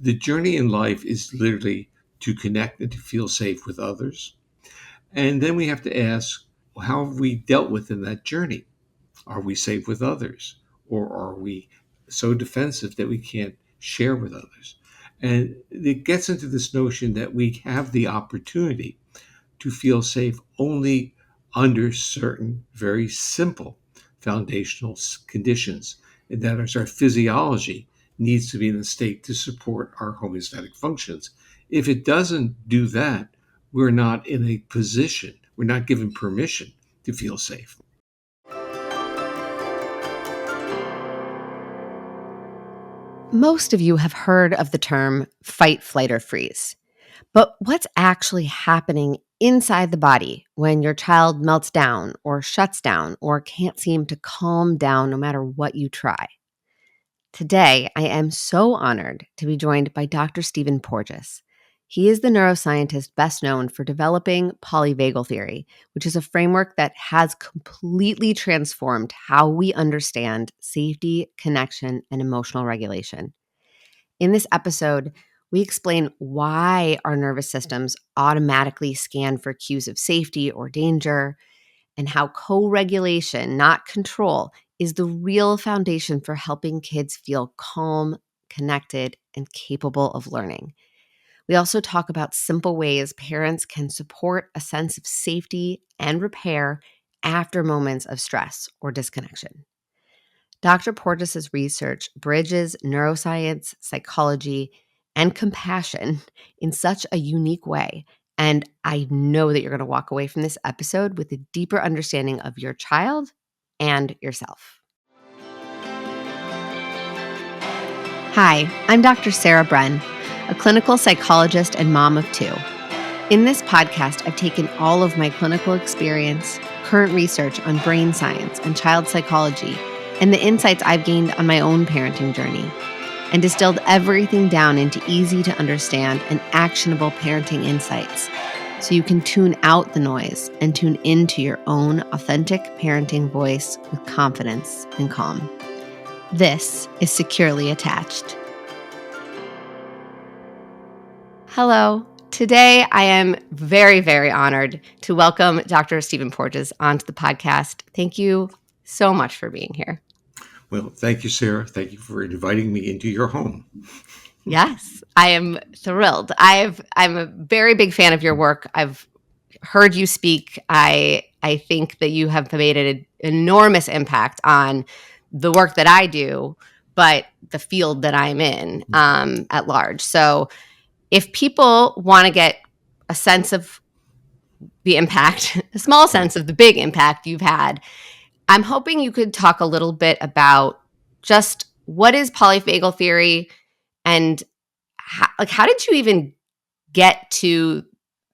the journey in life is literally to connect and to feel safe with others. And then we have to ask, well, how have we dealt with in that journey? Are we safe with others? Or are we so defensive that we can't share with others? And it gets into this notion that we have the opportunity to feel safe only under certain very simple foundational conditions, and that is our physiology needs to be in a state to support our homeostatic functions. If it doesn't do that, we're not in a position, we're not given permission to feel safe. Most of you have heard of the term fight, flight, or freeze. But what's actually happening inside the body when your child melts down or shuts down or can't seem to calm down no matter what you try? Today, I am so honored to be joined by Dr. Stephen Porges. He is the neuroscientist best known for developing Polyvagal Theory, which is a framework that has completely transformed how we understand safety, connection, and emotional regulation. In this episode, we explain why our nervous systems automatically scan for cues of safety or danger, and how co-regulation, not control, is the real foundation for helping kids feel calm, connected, and capable of learning. We also talk about simple ways parents can support a sense of safety and repair after moments of stress or disconnection. Dr. Porges' research bridges neuroscience, psychology, and compassion in such a unique way. And I know that you're going to walk away from this episode with a deeper understanding of your child and yourself. Hi, I'm Dr. Sarah Bren, a clinical psychologist and mom of two. In this podcast, I've taken all of my clinical experience, current research on brain science and child psychology, and the insights I've gained on my own parenting journey, and distilled everything down into easy to understand and actionable parenting insights so you can tune out the noise and tune into your own authentic parenting voice with confidence and calm. This is Securely Attached. Hello. Today, I am very, very honored to welcome Dr. Stephen Porges onto the podcast. Thank you so much for being here. Well, thank you, Sarah. Thank you for inviting me into your home. Yes, I am thrilled. I'm a very big fan of your work. I've heard you speak. I think that you have made an enormous impact on the work that I do, but the field that I'm in at large. So if people want to get a sense of the impact, a small sense of the big impact you've had, I'm hoping you could talk a little bit about just what is polyvagal theory and how did you even get to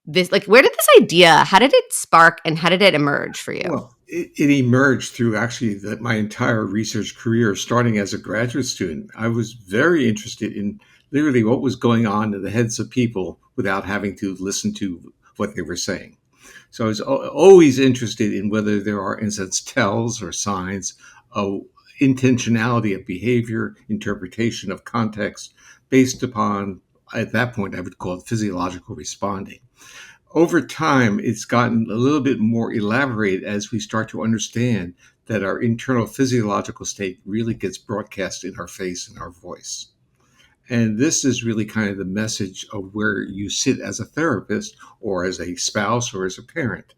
this? Like, where did this idea, how did it spark and how did it emerge for you? Well, it emerged through actually my entire research career, starting as a graduate student. I was very interested in literally what was going on in the heads of people without having to listen to what they were saying. So I was always interested in whether there are, in a sense, tells or signs of intentionality of behavior, interpretation of context, based upon, at that point, I would call it physiological responding. Over time, it's gotten a little bit more elaborate as we start to understand that our internal physiological state really gets broadcast in our face and our voice. And this is really kind of the message of where you sit as a therapist or as a spouse or as a parent.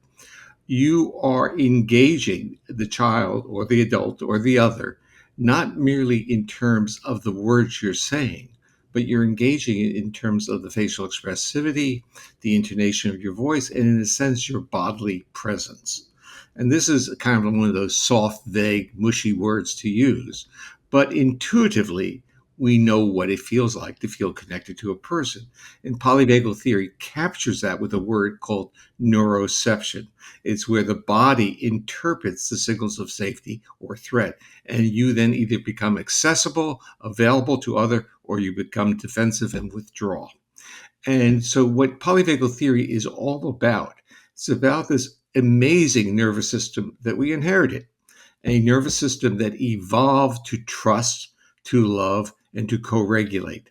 You are engaging the child or the adult or the other, not merely in terms of the words you're saying, but you're engaging it in terms of the facial expressivity, the intonation of your voice, and in a sense, your bodily presence. And this is kind of one of those soft, vague, mushy words to use. But intuitively, we know what it feels like to feel connected to a person. And polyvagal theory captures that with a word called neuroception. It's where the body interprets the signals of safety or threat, and you then either become accessible, available to other, or you become defensive and withdraw. And so what polyvagal theory is all about, it's about this amazing nervous system that we inherited, a nervous system that evolved to trust, to love, and to co-regulate.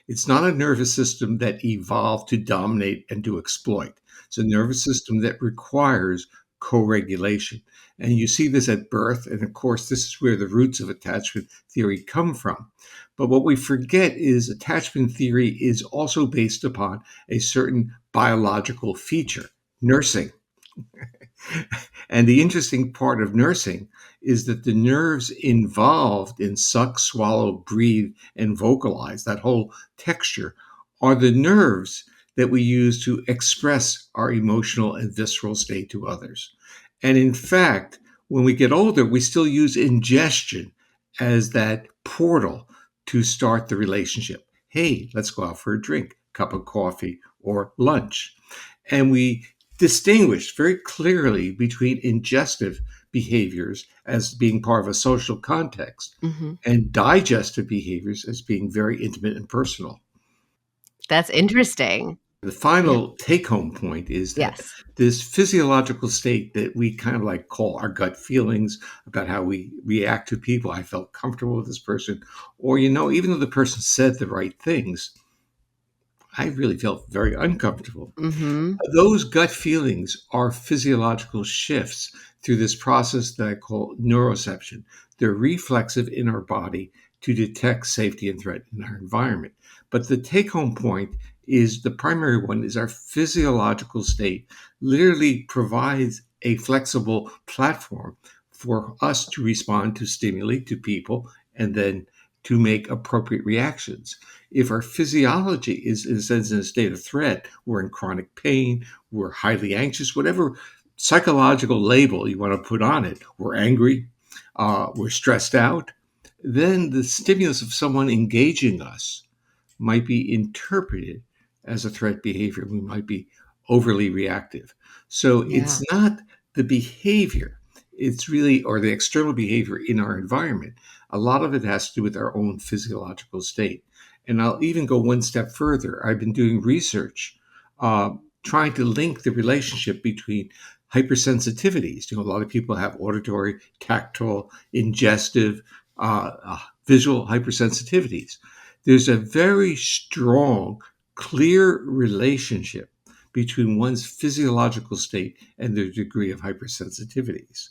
It's not a nervous system that evolved to dominate and to exploit. It's a nervous system that requires co-regulation. And you see this at birth. And of course, this is where the roots of attachment theory come from. But what we forget is attachment theory is also based upon a certain biological feature, nursing. And the interesting part of nursing is that the nerves involved in suck, swallow, breathe, and vocalize, that whole texture, are the nerves that we use to express our emotional and visceral state to others. And in fact, when we get older, we still use ingestion as that portal to start the relationship. Hey, let's go out for a drink, cup of coffee, or lunch. And we distinguish very clearly between ingestive behaviors as being part of a social context Hmm. and digestive behaviors as being very intimate and personal. That's interesting. The Yeah. final take home point is that Yes. this physiological state that we kind of like call our gut feelings about how we react to people. I felt comfortable with this person, or, even though the person said the right things, I really felt very uncomfortable. Hmm. Those gut feelings are physiological shifts through this process that I call neuroception. They're reflexive in our body to detect safety and threat in our environment. But the take home point is the primary one is our physiological state literally provides a flexible platform for us to respond to stimuli, to people, and then to make appropriate reactions. If our physiology is, in a sense, in a state of threat, we're in chronic pain, we're highly anxious, whatever psychological label you want to put on it, we're angry, we're stressed out, then the stimulus of someone engaging us might be interpreted as a threat behavior. We might be overly reactive. So Yeah. it's not the behavior, it's really, or the external behavior in our environment. A lot of it has to do with our own physiological state. And I'll even go one step further. I've been doing research trying to link the relationship between hypersensitivities. A lot of people have auditory, tactile, ingestive, visual hypersensitivities. There's a very strong, clear relationship between one's physiological state and their degree of hypersensitivities.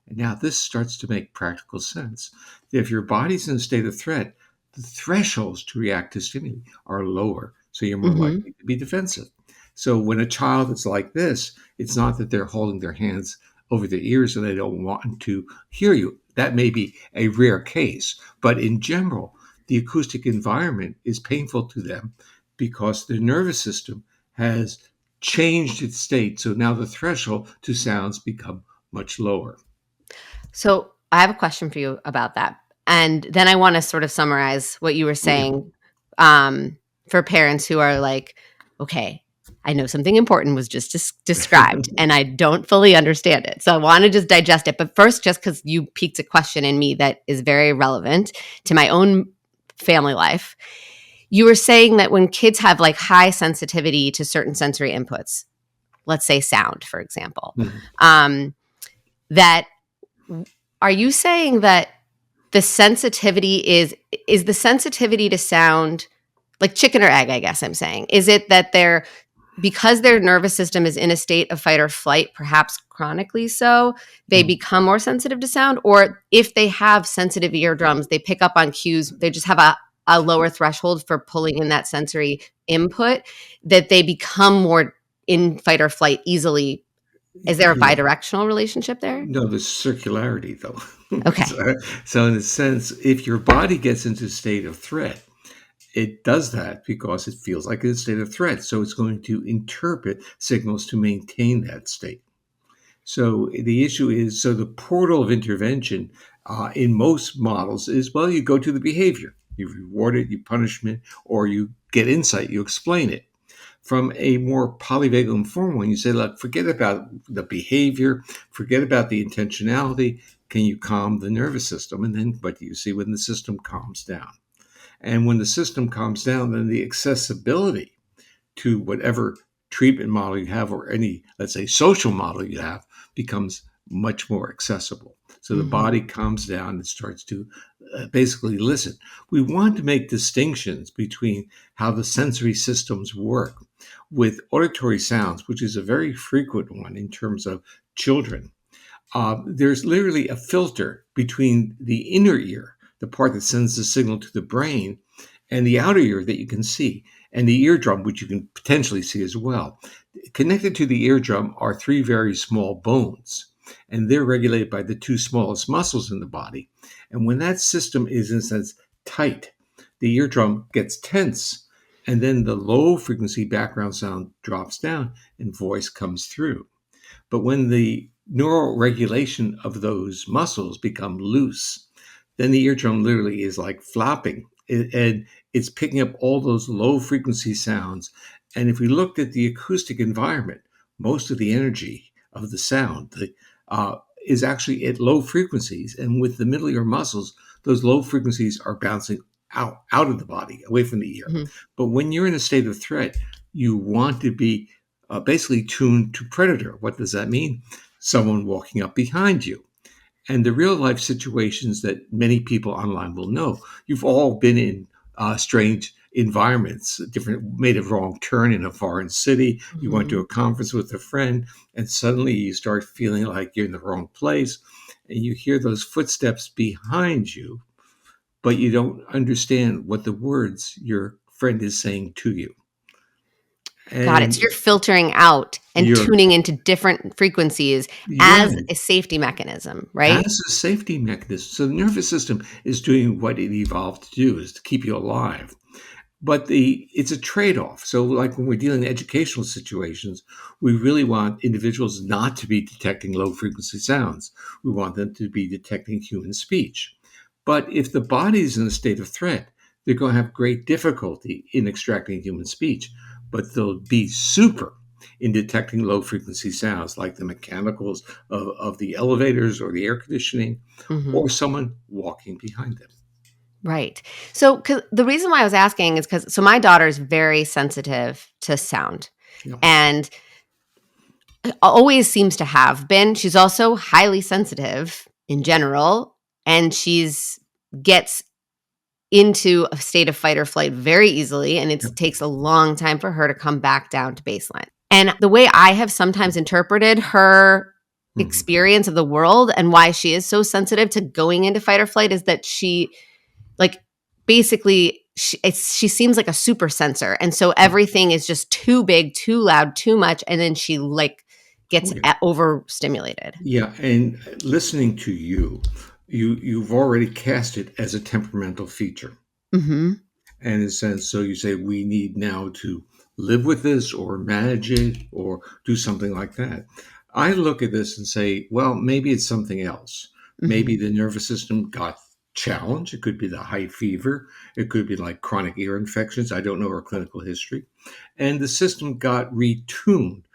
And now this starts to make practical sense. If your body's in a state of threat, the thresholds to react to stimuli are lower, so you're more Hmm. likely to be defensive. So when a child is like this, it's not that they're holding their hands over their ears and they don't want to hear you. That may be a rare case, but in general, the acoustic environment is painful to them because their nervous system has changed its state. So now the threshold to sounds become much lower. So I have a question for you about that. And then I want to sort of summarize what you were Oh, yeah. saying, um, for parents who are like, okay, I know something important was just described and I don't fully understand it. So I want to just digest it. But first, just because you piqued a question in me that is very relevant to my own family life, you were saying that when kids have like high sensitivity to certain sensory inputs, let's say sound, for example, Mhm. um, that are you saying that the sensitivity is the sensitivity to sound like chicken or egg, I guess I'm saying? Is it that they're because their nervous system is in a state of fight or flight, perhaps chronically so, they Mhm. become more sensitive to sound? Or if they have sensitive eardrums, they pick up on cues, they just have a lower threshold for pulling in that sensory input, that they become more in fight or flight easily. Is there a Yeah. bidirectional relationship there? No, there's circularity, though. Okay. So, in a sense, if your body gets into a state of threat, it does that because it feels like it's a state of threat. So, it's going to interpret signals to maintain that state. So, the issue is so the portal of intervention in most models is well, you go to the behavior, you reward it, you punish it, or you get insight, you explain it. From a more polyvagal informed one, you say, look, forget about the behavior, forget about the intentionality. Can you calm the nervous system? And then what do you see when the system calms down? And when the system calms down, then the accessibility to whatever treatment model you have or any, let's say, social model you have becomes much more accessible. So the Mhm. body calms down and starts to basically listen. We want to make distinctions between how the sensory systems work with auditory sounds, which is a very frequent one in terms of children. There's literally a filter between the inner ear, the part that sends the signal to the brain, and the outer ear that you can see, and the eardrum, which you can potentially see as well. Connected to the eardrum are three very small bones, and they're regulated by the two smallest muscles in the body. And when that system is, in a sense, tight, the eardrum gets tense, and then the low frequency background sound drops down and voice comes through. But when the neural regulation of those muscles become loose, then the eardrum literally is like flopping, and it's picking up all those low frequency sounds. And if we looked at the acoustic environment, most of the energy of the sound uh, is actually at low frequencies. And with the middle ear muscles, those low frequencies are bouncing out of the body, away from the ear. Mhm. But when you're in a state of threat, you want to be basically tuned to predator. What does that mean? Someone walking up behind you. And the real life situations that many people online will know. You've all been in strange environments, different, made a wrong turn in a foreign city. You went to Mhm. a conference with a friend, and suddenly you start feeling like you're in the wrong place. And you hear those footsteps behind you, but you don't understand what the words your friend is saying to you. Got it. And So you're filtering out and you're tuning into different frequencies as right. a safety mechanism, right? As a safety mechanism. So the nervous system is doing what it evolved to do, is to keep you alive. But it's a trade-off. So like when we're dealing in educational situations, we really want individuals not to be detecting low frequency sounds. We want them to be detecting human speech. But if the body is in a state of threat, they're going to have great difficulty in extracting human speech, but they'll be super in detecting low frequency sounds like the mechanicals of the elevators or the air conditioning Mhm. or someone walking behind them. Right. So 'cause the reason why I was asking is because my daughter is very sensitive to sound Yeah. and always seems to have been. She's also highly sensitive in general, and she's gets into a state of fight or flight very easily, and it Yeah. takes a long time for her to come back down to baseline. And the way I have sometimes interpreted her Mhm. experience of the world and why she is so sensitive to going into fight or flight is that she, like, basically she seems like a super sensor, and so Yeah. everything is just too big, too loud, too much, and then she, like, Oh, gets yeah. overstimulated. Yeah, and listening to you, you've already cast it as a temperamental feature. Mhm. And in a sense, so you say we need now to live with this or manage it or do something like that. I look at this and say, well, maybe it's something else. Maybe Mhm. the nervous system got challenged. It could be the high fever. It could be like chronic ear infections. I don't know her clinical history. And the system got retuned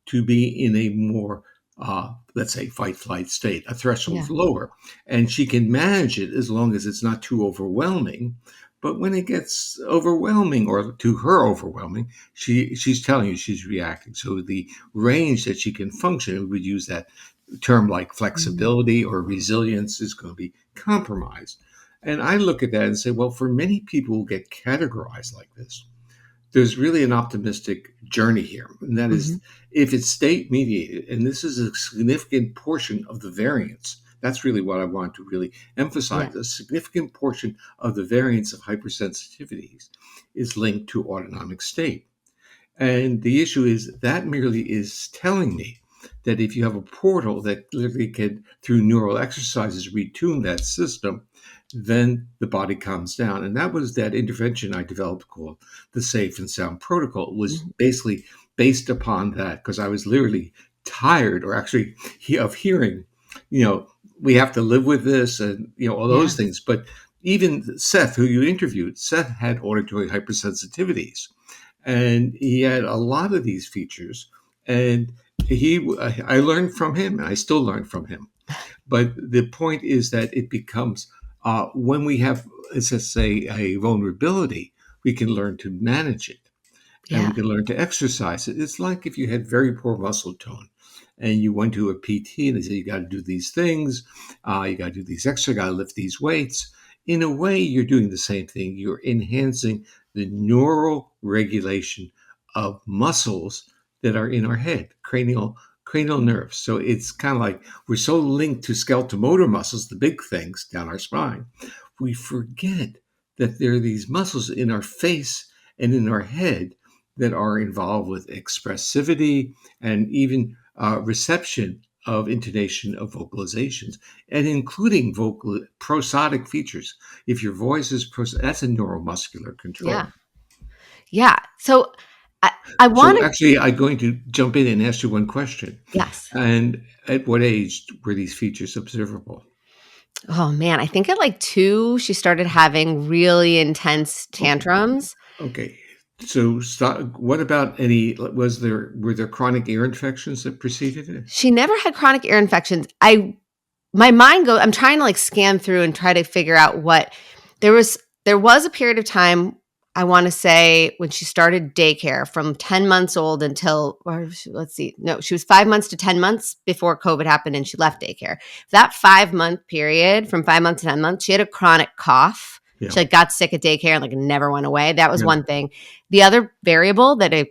to be in a more, let's say, fight flight state, a threshold Yeah. lower. And she can manage it as long as it's not too overwhelming. But when it gets overwhelming or to her overwhelming, she's telling you she's reacting. So the range that she can function, we would use that term like Mhm. flexibility or resilience, is going to be compromised. And I look at that and say, well, for many people who get categorized like this, there's really an optimistic journey here. And that is, Mhm. if it's state mediated, and this is a significant portion of the variance, that's really what I want to really Yeah. emphasize. A significant portion of the variance of hypersensitivities is linked to autonomic state. And the issue is that merely is telling me that if you have a portal that literally can, through neural exercises, retune that system, then the body calms down. And that was that intervention I developed called the Safe and Sound Protocol. It was Mhm. basically based upon that because I was literally tired or actually of hearing, you know, we have to live with this and, all those Yeah. things. But even Seth, who you interviewed, Seth had auditory hypersensitivities and he had a lot of these features and I learned from him and I still learn from him, but the point is that it becomes when we have, let's just say, a vulnerability, we can learn to manage it and we Yeah. can learn to exercise it. It's like if you had very poor muscle tone and you went to a PT and they said, you got to do these things, you got to do these exercises, you got to lift these weights. In a way, you're doing the same thing. You're enhancing the neural regulation of muscles that are in our head, cranial nerves. So it's kind of like we're so linked to skeletal motor muscles, the big things down our spine, we forget that there are these muscles in our face and in our head that are involved with expressivity and even reception of intonation of vocalizations, and including vocal prosodic features. If your voice is that's a neuromuscular Yeah. control. Yeah. So I want So to, actually, I'm going to jump in and ask you one question. yes. And at what age were these features observable? Oh man, I think at like 2, she started having really intense Okay. tantrums. Okay. So what about were there chronic ear infections that preceded it? She never had chronic ear infections. I'm trying to like scan through and try to figure out what there was there was a period of time, I want to say, when she started daycare from 10 months old until, let's see, no, she was 5 months to 10 months before COVID happened and she left daycare. That 5-month period, from 5 months to 10 months, she had a chronic cough. Yeah. She like got sick at daycare and like never went away. That was Yeah. one thing. The other variable that I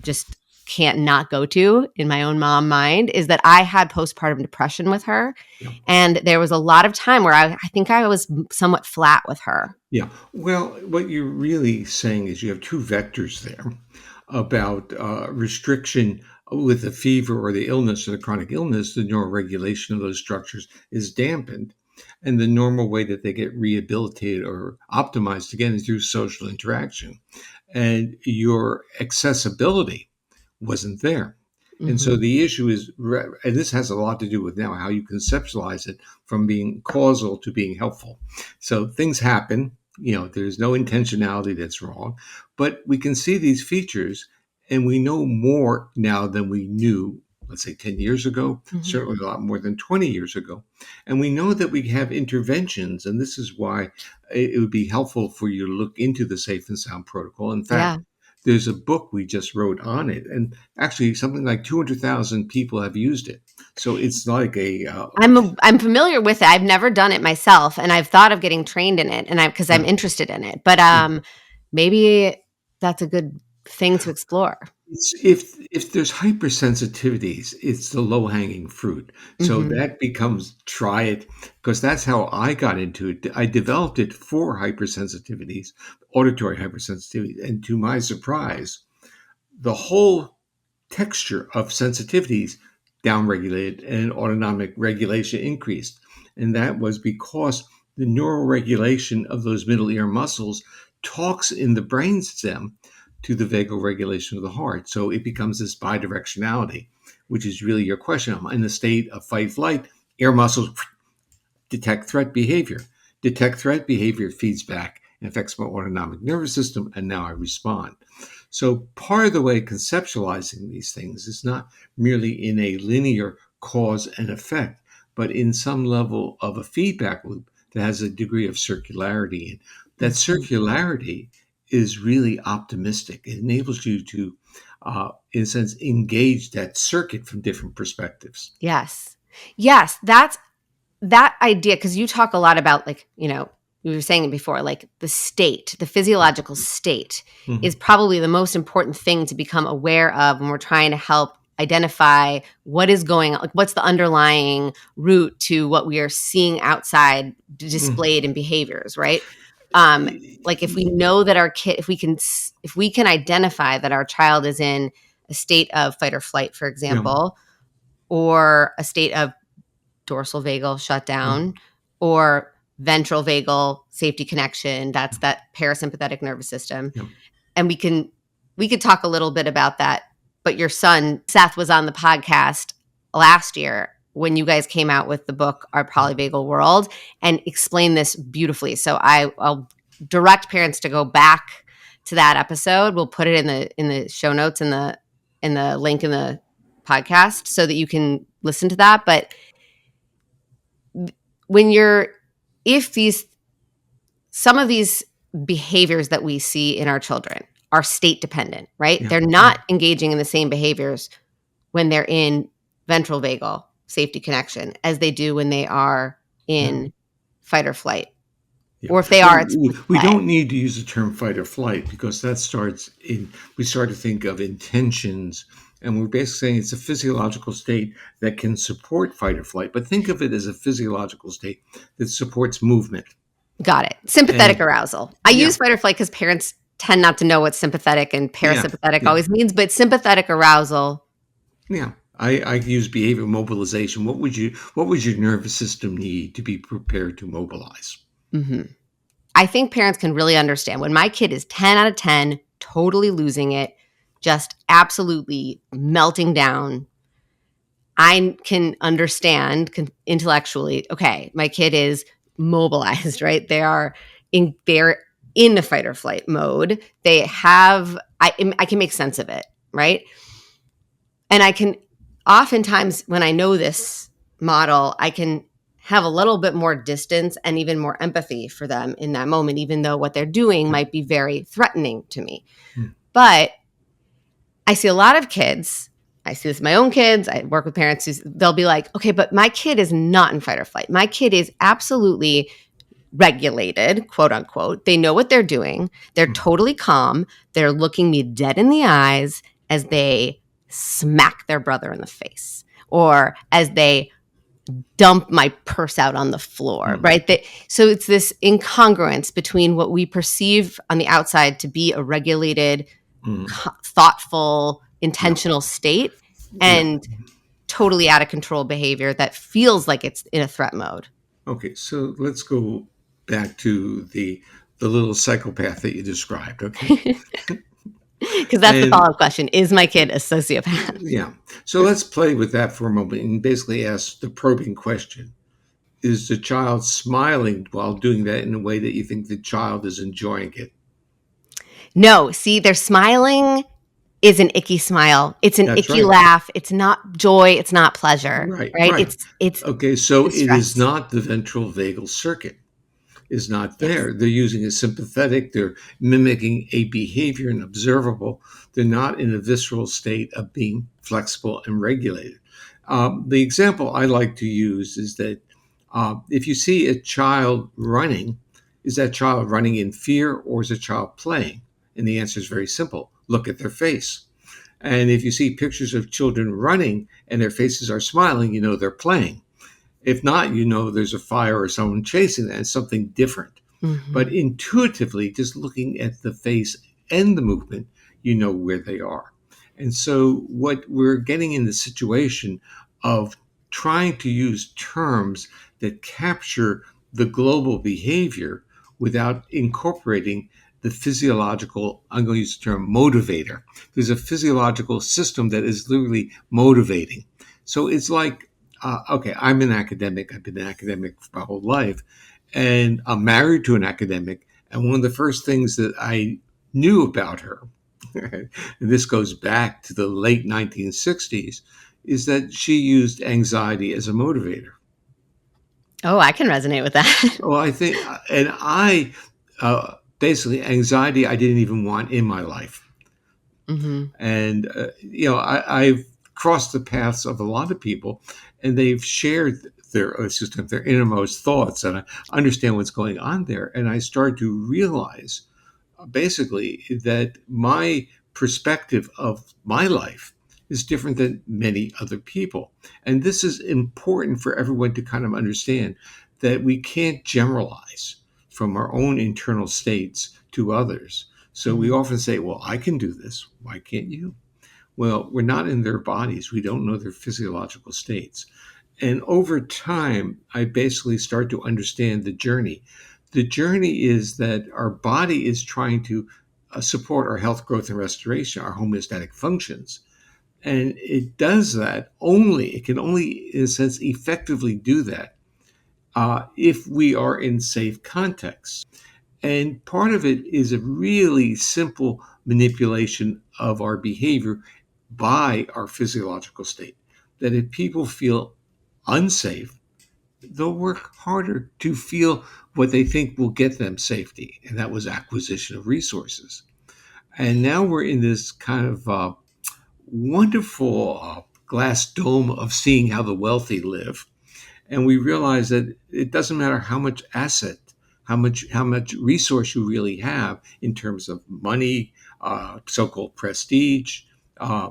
just can't not go to in my own mom mind is that I had postpartum depression with her. Yeah. And there was a lot of time where I think I was somewhat flat with her. Yeah. Well, what you're really saying is you have two vectors there about restriction with the fever or the illness or the chronic illness. The neuroregulation of those structures is dampened. And the normal way that they get rehabilitated or optimized again is through social interaction. And your accessibility wasn't there. And so Mhm. the issue is, and this has a lot to do with now how you conceptualize it from being causal to being helpful. So things happen, there's no intentionality that's wrong, but we can see these features and we know more now than we knew, let's say 10 years ago, Mhm. certainly a lot more than 20 years ago. And we know that we have interventions, and this is why it would be helpful for you to look into the Safe and Sound protocol. In Yeah. fact, there's a book we just wrote on it, and actually something like 200,000 people have used it. So it's like I'm familiar with it. I've never done it myself, and I've thought of getting trained in it, and I because I'm yeah, interested in it. But yeah. maybe that's a good thing to explore. If there's hypersensitivities, it's the low hanging fruit. So Mhm. that becomes try it, because that's how I got into it. I developed it for hypersensitivities, auditory hypersensitivity, and to my surprise, the whole texture of sensitivities downregulated and autonomic regulation increased. And that was because the neural regulation of those middle ear muscles talks in the brainstem to the vagal regulation of the heart. So it becomes this bidirectionality, which is really your question. I'm in a state of fight flight, ear muscles detect threat behavior. Detect threat behavior feeds back and affects my autonomic nervous system, and now I respond. So, part of the way conceptualizing these things is not merely in a linear cause and effect, but in some level of a feedback loop that has a degree of circularity. And that Mhm. circularity is really optimistic. It enables you to, in a sense, engage that circuit from different perspectives. Yes. Yes, that's that idea, because you talk a lot about, like, you were saying it before, like the state, the physiological state is Mhm. probably the most important thing to become aware of when we're trying to help identify what is going on, like what's the underlying root to what we are seeing outside Mhm. displayed in behaviors, right? Um, like if we know that our kid, if we can identify that our child is in a state of fight or flight, for Yeah. example, or a state of dorsal vagal Yeah. shutdown, or ventral vagal safety connection, that's that parasympathetic nervous system. Yeah. And we could talk a little bit about that. But your son Seth was on the podcast last year when you guys came out with the book Our Polyvagal World, and explained this beautifully. So I'll direct parents to go back to that episode. We'll put it in the show notes, in the link in the podcast, so that you can listen to that. But when you're if these some of these behaviors that we see in our children are state dependent, right? Yeah. They're Yeah. not engaging in the same behaviors when they're in ventral vagal safety connection as they do when they are Yeah. in fight or flight. Yeah. Or if they are, Well, it's with we play. don't need to use the term fight or flight because that starts in, we start to think of intentions. And we're basically saying it's a physiological state that can support fight or flight. But think of it as a physiological state that supports movement. Got it. Sympathetic And arousal. I yeah, use fight or flight because parents tend not to know what sympathetic and yeah, parasympathetic yeah, always means, but sympathetic arousal. yeah. I use behavior mobilization. What would your nervous system need to be prepared to mobilize? Mhm. I think parents can really understand when my kid is 10 out of 10, totally losing it, just absolutely melting down. I can understand intellectually, okay, my kid is mobilized, right? They're in a fight or flight mode. I can make sense of it, right? And I can oftentimes, when I know this model, I can have a little bit more distance and even more empathy for them in that moment, even though what they're doing might be very threatening to me. Hmm. But I see a lot of kids. I see this with my own kids. I work with parents who they'll be like, okay, but my kid is not in fight or flight. My kid is absolutely regulated, quote unquote. They know what they're doing. They're Hmm. totally calm. They're looking me dead in the eyes as they smack their brother in the face or as they dump my purse out on the floor, Hmm. right? So it's this incongruence between what we perceive on the outside to be a regulated, Hmm. thoughtful, Yeah, intentional state yeah. and totally out of control behavior that feels like it's in a threat mode. Okay, so let's go back to the little psychopath that you described. Okay, Because that's the and follow-up question. Is my kid a sociopath? yeah, so let's play with that for a moment and basically ask the probing question: is the child smiling while doing that in a way that you think the child is enjoying it? No, see, they're smiling is an icky smile. It's an That's icky right. laugh. It's not joy. It's not pleasure, Right, right? right. It's Okay, so it is distress. not the ventral vagal circuit. Is not Yes. there. They're using a sympathetic, they're mimicking a behavior and observable. They're not in a visceral state of being flexible and regulated. The example I like to use is that if you see a child running, is that child running in fear or is a child playing? And the answer is very simple look at their face. And if you see pictures of children running and their faces are smiling, you know they're playing. If not, you know there's a fire or someone chasing them. It's something different. But Mhm. intuitively, just looking at the face and the movement, you know where they are. And so, what we're getting in the situation of trying to use terms that capture the global behavior without incorporating the physiological, I'm going to use the term motivator. There's a physiological system that is literally motivating. So it's like, okay, I'm an academic. I've been an academic for my whole life and I'm married to an academic. And one of the first things that I knew about her, and this goes back to the late 1960s, is that she used anxiety as a motivator. Oh, I can resonate with that. Well, I think, and I basically anxiety I didn't even want in my life. Mhm. And, I've crossed the paths of a lot of people and they've shared their innermost thoughts. And I understand what's going on there. And I started to realize basically that my perspective of my life is different than many other people. And this is important for everyone to kind of understand that we can't generalize from our own internal states to others. So we Mhm. often say, well, I can do this. Why can't you? Well, we're not in their bodies. We don't know their physiological states. And over time, I basically start to understand the journey. The journey is that our body is trying to support our health, growth, and restoration, our homeostatic functions. And it does that only, it can only, in a sense, effectively do that if we are in safe contexts. And part of it is a really simple manipulation of our behavior by our physiological state. That if people feel unsafe, they'll work harder to feel what they think will get them safety. And that was acquisition of resources. And now we're in this kind of wonderful glass dome of seeing how the wealthy live. And we realize that it doesn't matter how much asset how much resource you really have in terms of money, so-called prestige. Uh,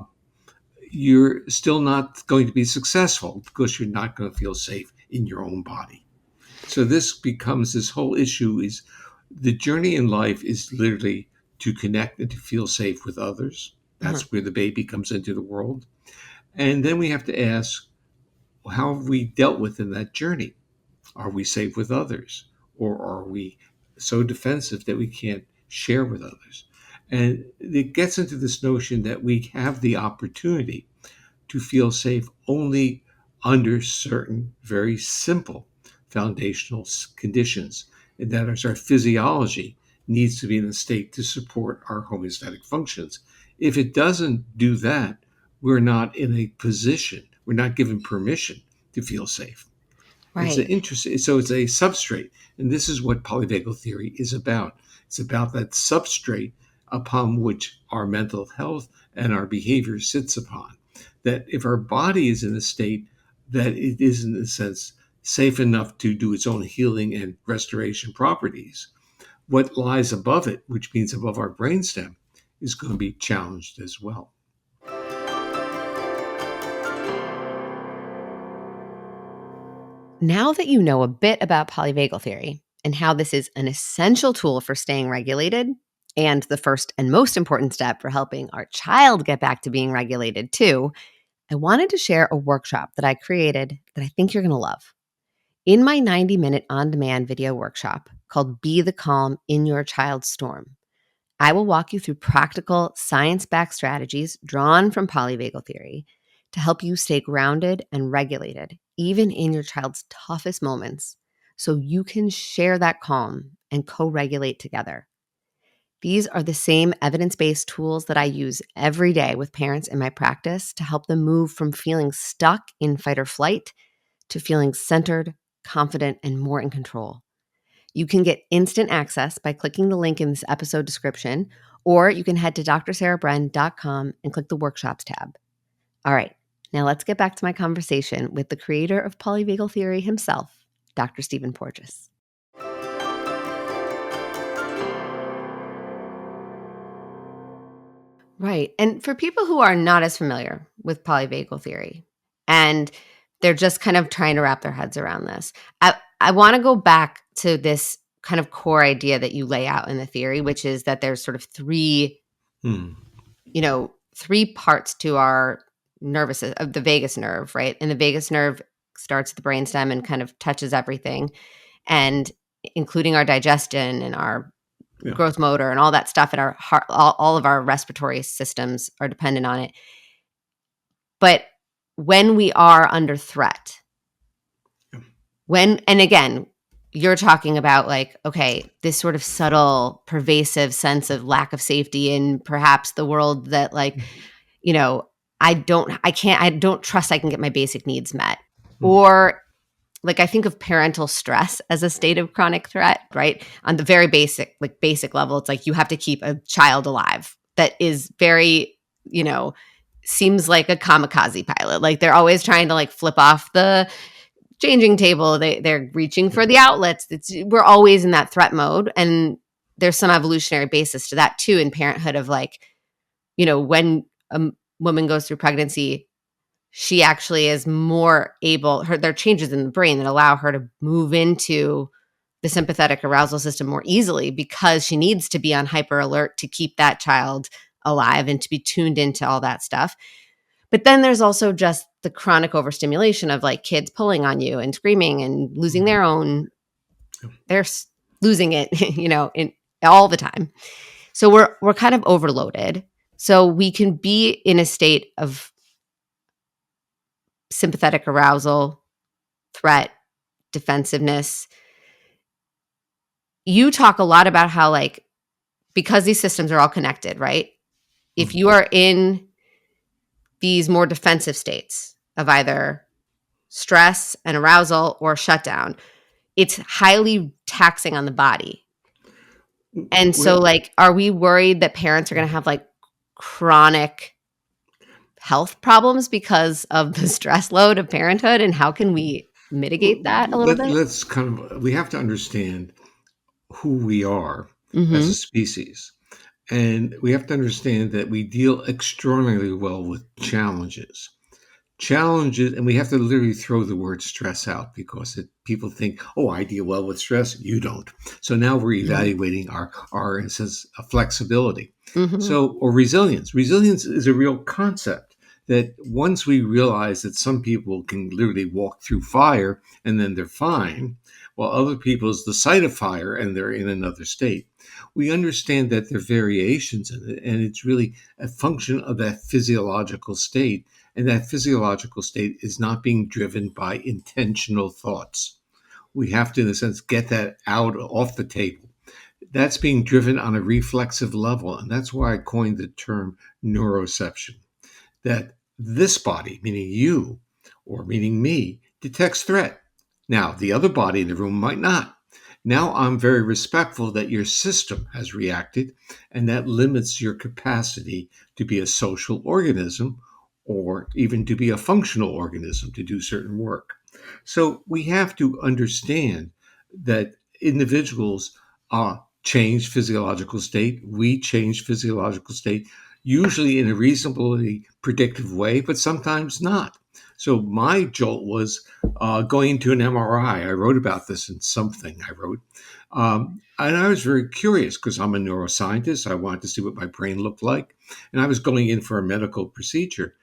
you're still not going to be successful because you're not going to feel safe in your own body. So this becomes this whole issue is the journey in life is literally to connect and to feel safe with others. Mhm. That's where the baby comes into the world. And then we have to ask, how have we dealt with in that journey? Are we safe with others? Or are we so defensive that we can't share with others? And it gets into this notion that we have the opportunity to feel safe only under certain very simple foundational conditions, and that is our physiology needs to be in a state to support our homeostatic functions. If it doesn't do that, we're not in a position, we're not given permission to feel safe. It's an Right. interesting, so it's a substrate, and this is what polyvagal theory is about. It's about that substrate upon which our mental health and our behavior sits upon. That if our body is in a state that it is, in a sense, safe enough to do its own healing and restoration properties, what lies above it, which means above our brainstem, is going to be challenged as well. Now that you know a bit about polyvagal theory and how this is an essential tool for staying regulated and the first and most important step for helping our child get back to being regulated too, I wanted to share a workshop that I created that I think you're going to love. In my 90-minute on demand video workshop called Be the Calm in Your Child's Storm, I will walk you through practical, science backed strategies drawn from polyvagal theory to help you stay grounded and regulated, even in your child's toughest moments, so you can share that calm and co regulate together. These are the same evidence based tools that I use every day with parents in my practice to help them move from feeling stuck in fight or flight to feeling centered, confident, and more in control. You can get instant access by clicking the link in this episode description, or you can head to drsarahbren.com and click the workshops tab. All right, now let's get back to my conversation with the creator of polyvagal theory himself, Dr. Stephen Porges. Right. And for people who are not as familiar with polyvagal theory and they're just kind of trying to wrap their heads around this, I want to go back to this kind of core idea that you lay out in the theory, which is that there's sort of Hmm. three parts to our of the vagus nerve, right? And the vagus nerve starts at the brainstem and kind of touches everything, and including our digestion and our Yeah. growth motor and all that stuff, and our heart, all of our respiratory systems are dependent on it. But when we are under threat, Yeah. and again, you're talking about like, okay, this sort of subtle, pervasive sense of lack of safety in perhaps the world that like, you know, I don't trust I can get my basic needs met. Hmm. Or like I think of parental stress as a state of chronic threat, right? On the very basic level, it's like you have to keep a child alive that is very, seems like a kamikaze pilot. Like they're always trying to like flip off the changing table. They're reaching Yeah. for the outlets. We're always in that threat mode. And there's some evolutionary basis to that too in parenthood of like, when a woman goes through pregnancy, she actually is more able, there are changes in the brain that allow her to move into the sympathetic arousal system more easily because she needs to be on hyper alert to keep that child alive and to be tuned into all that stuff. But then there's also just the chronic overstimulation of like kids pulling on you and screaming and losing Hmm. their own, Yeah. they're losing it, in all the time. So we're kind of overloaded. So we can be in a state of sympathetic arousal, threat, defensiveness. You talk a lot about how like because these systems are all connected, right? If Hmm. you are in these more defensive states of either stress and arousal or shutdown, it's highly taxing on the body. And so Well, like are we worried that parents are going to have like chronic health problems because of the stress load of parenthood, and how can we mitigate that a little bit? let's kind of, we have to understand who we are as a Mhm. species. And we have to understand that we deal extraordinarily well with challenges, and we have to literally throw the word stress out because people think, oh, I deal well with stress. You don't. So now we're Mhm. evaluating our in a sense, flexibility. Mhm. So, or resilience. Resilience is a real concept that once we realize that some people can literally walk through fire and then they're fine, while other people is the sight of fire and they're in another state. We understand that there are variations in it, and it's really a function of that physiological state, and that physiological state is not being driven by intentional thoughts. We have to, in a sense, get that out off the table. That's being driven on a reflexive level. And that's why I coined the term neuroception, that this body, meaning you or meaning me, detects threat. Now, the other body in the room might not. Now I'm very respectful that your system has reacted, and that limits your capacity to be a social organism or even to be a functional organism to do certain work. So we have to understand that individuals change physiological state. We change physiological state, usually in a reasonably predictive way, but sometimes not. So my jolt was going to an MRI. I wrote about this in something I wrote. And I was very curious because I'm a neuroscientist. I wanted to see what my brain looked like. And I was going in for a medical procedure,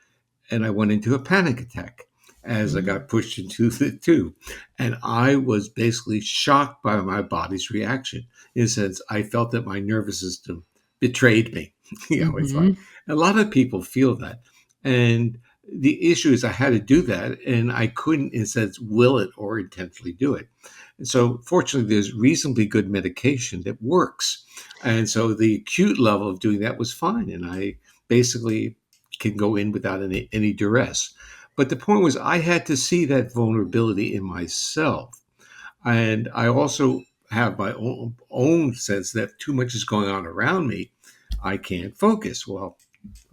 and I went into a panic attack as I Mhm. got pushed into the tube. And I was basically shocked by my body's reaction. In a sense, I felt that my nervous system betrayed me. It's like Mhm. a lot of people feel that. And the issue is I had to do that, and I couldn't, in a sense, will it or intentionally do it. And so, fortunately, there's reasonably good medication that works. And so the acute level of doing that was fine. And I basically can go in without any duress. But the point was, I had to see that vulnerability in myself. And I also have my own sense that too much is going on around me. I can't focus. Well,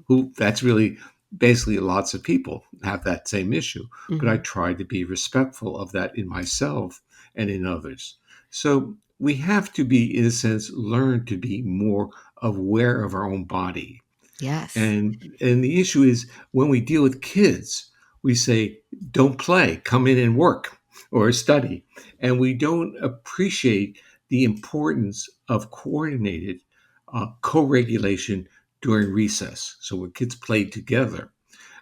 who that's really basically lots of people have that same issue. But I Mhm. try to be respectful of that in myself and in others. So we have to be, in a sense, learn to be more aware of our own body, Yes. and the issue is when we deal with kids, we say, don't play, come in and work or study. And we don't appreciate the importance of coordinated co regulation during recess. So when kids play together.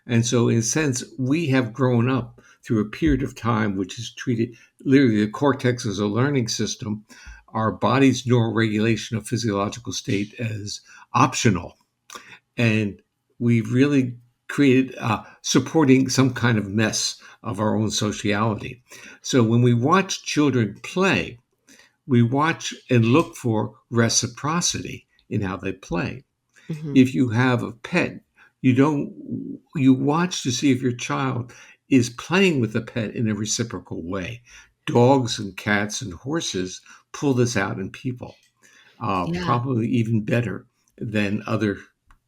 And so, in a sense, we have grown up through a period of time which is treated literally the cortex as a learning system, our body's neural regulation of physiological state as optional, and we've really created supporting some kind of mess of our own sociality. So when we watch children play, we watch and look for reciprocity in how they play. Mhm. If you have a pet, you watch to see if your child is playing with the pet in a reciprocal way. Dogs and cats and horses pull this out in people, Yeah. probably even better than other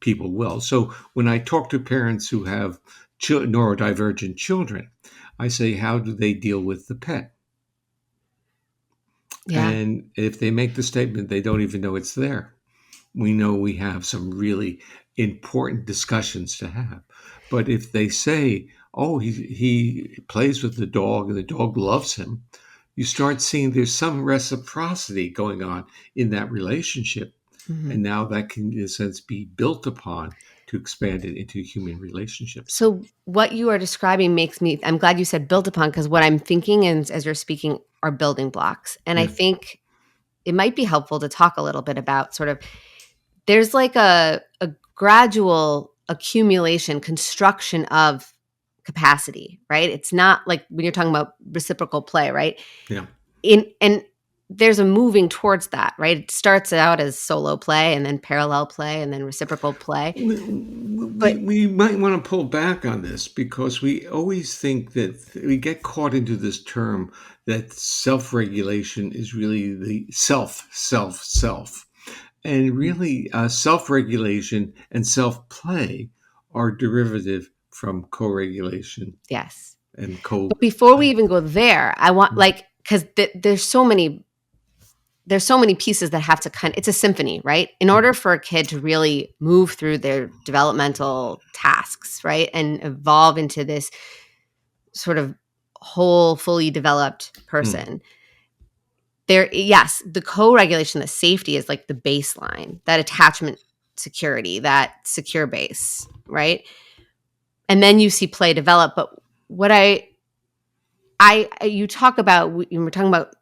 people will. So when I talk to parents who have neurodivergent children, I say, how do they deal with the pet? Yeah. And if they make the statement they don't even know it's there, we know we have some really important discussions to have. But if they say, oh, he plays with the dog and the dog loves him, you start seeing there's some reciprocity going on in that relationship. Mhm. And now that can, in a sense, be built upon to expand it into human relationships. So what you are describing makes me I'm glad you said built upon because what I'm thinking and as you're speaking are building blocks. And I Yeah, think it might be helpful to talk a little bit about sort of there's like a gradual accumulation, construction of capacity, right? It's not like when you're talking about reciprocal play, right? yeah. In and there's a moving towards that, right? It starts out as solo play and then parallel play and then reciprocal play. We, But we might want to pull back on this because we always think that we get caught into this term that self regulation is really the self. And really, self regulation and self play are derivative from co regulation yes. and co. But before we even go there, I want like because there's so many there's so many pieces that have to it's a symphony, right? In order for a kid to really move through their developmental tasks, right, and evolve into this sort of whole, fully developed Mm. person, there, yes, the co-regulation, the safety is like the baseline, that attachment security, that secure base, right? And then you see play develop. But what you talk about, we're talking about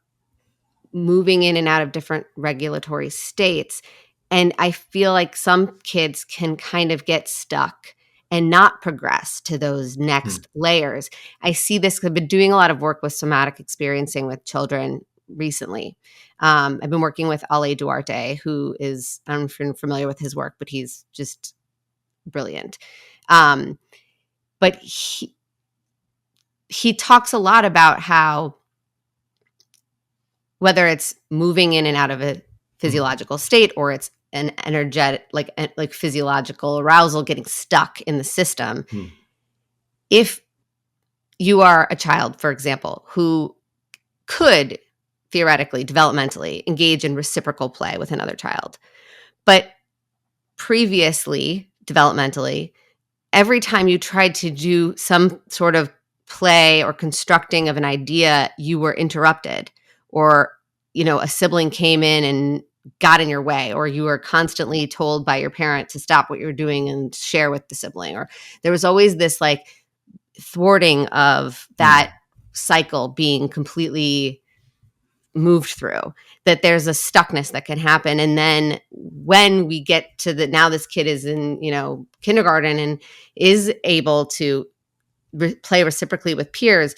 moving in and out of different regulatory states. And I feel like some kids can kind of get stuck and not progress to those Mm. next layers. I see this, I've been doing a lot of work with somatic experiencing with children recently. I've been working with Ale Duarte, who is, I don't know if you're familiar with his work, but he's just brilliant. But he talks a lot about how whether it's moving in and out of a Mm. physiological state or it's an energetic like physiological arousal getting stuck in the system. Mm. If you are a child, for example, who could theoretically developmentally engage in reciprocal play with another child, but previously developmentally, every time you tried to do some sort of play or constructing of an idea, you were interrupted, or a sibling came in and got in your way, or you were constantly told by your parent to stop what you're doing and share with the sibling, or there was always this like thwarting of Mm. that cycle being completely moved through, that there's a stuckness that can happen. And then when we get to now this kid is in kindergarten and is able to play reciprocally with peers,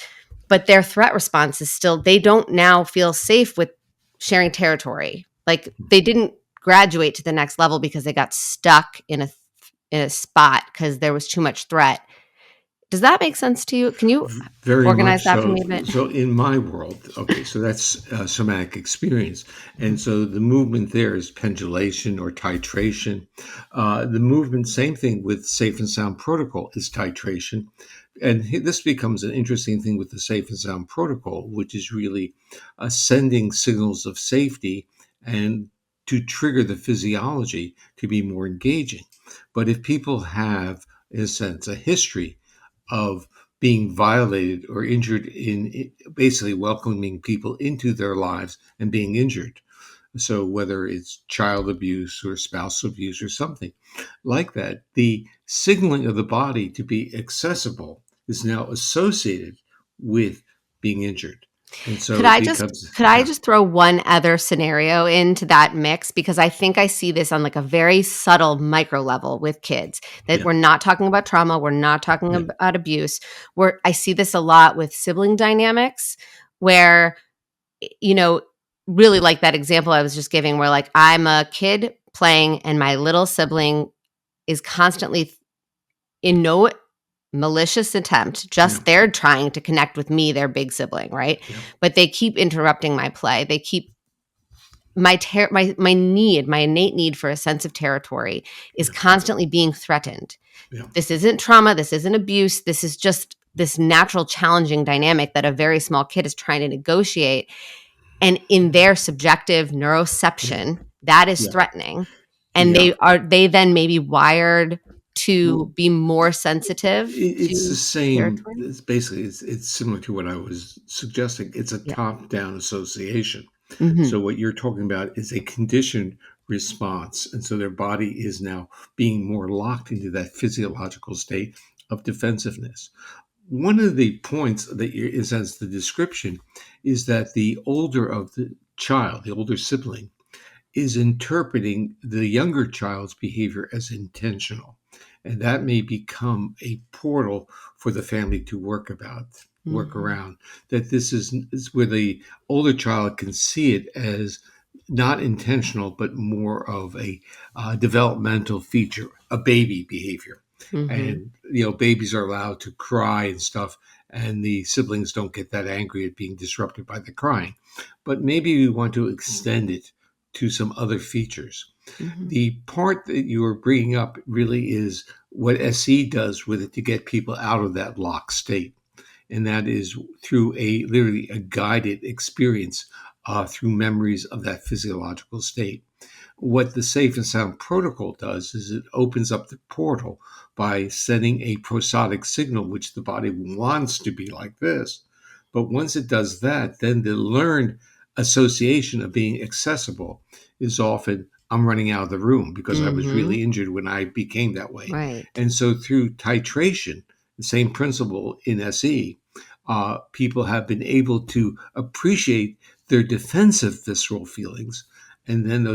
but their threat response is still, they don't now feel safe with sharing territory. Like they didn't graduate to the next level because they got stuck in a spot because there was too much threat. Does that make sense to you? Can you Very organize much that for so. me a bit? So in my world, okay, so that's somatic experience, and so the movement there is pendulation or titration. The movement, same thing with safe and sound protocol, is titration, and this becomes an interesting thing with the safe and sound protocol, which is really sending signals of safety and to trigger the physiology to be more engaging. But if people have, in a sense, a history of being violated or injured in basically welcoming people into their lives and being injured. So whether it's child abuse or spousal abuse or something like that, the signaling of the body to be accessible is now associated with being injured. And Could so it I just becomes, could I yeah, just throw one other scenario into that mix, because I think I see this on like a very subtle micro level with kids, that yeah, we're not talking about trauma, we're not talking yeah, about abuse. Where I see this a lot with sibling dynamics, where you know really like that example I was just giving, where like I'm a kid playing and my little sibling is constantly in no malicious attempt, yeah, just they're trying to connect with me, their big sibling, right? yeah, But they keep interrupting my play. They keep my innate need for a sense of territory is yeah, constantly being threatened. yeah, This isn't trauma, this isn't abuse, this is just this natural challenging dynamic that a very small kid is trying to negotiate, and in their subjective yeah, neuroception that is yeah, threatening, and yeah. they then maybe wired Well, to be more sensitive It's the to same. territory. It's basically it's similar to what I was suggesting. It's a Yeah. top-down association. Mhm. So what you're talking about is a conditioned response, and so their body is now being more locked into that physiological state of defensiveness. One of the points that is as the description is that the older of the child, the older sibling, is interpreting the younger child's behavior as intentional. And that may become a portal for the family to work Mhm. around. That this is where the older child can see it as not intentional, but more of a developmental feature, a baby behavior. Mhm. And, babies are allowed to cry and stuff, and the siblings don't get that angry at being disrupted by the crying. But maybe we want to extend it to some other features. Mhm. The part that you are bringing up really is what SE does with it to get people out of that lock state. And that is through literally a guided experience through memories of that physiological state. What the Safe and Sound protocol does is it opens up the portal by sending a prosodic signal, which the body wants to be like this. But once it does that, then the learned association of being accessible is often, I'm running out of the room because I was Mhm. really injured when I became that way. Right. And so through titration, the same principle in SE, people have been able to appreciate their defensive visceral feelings, and then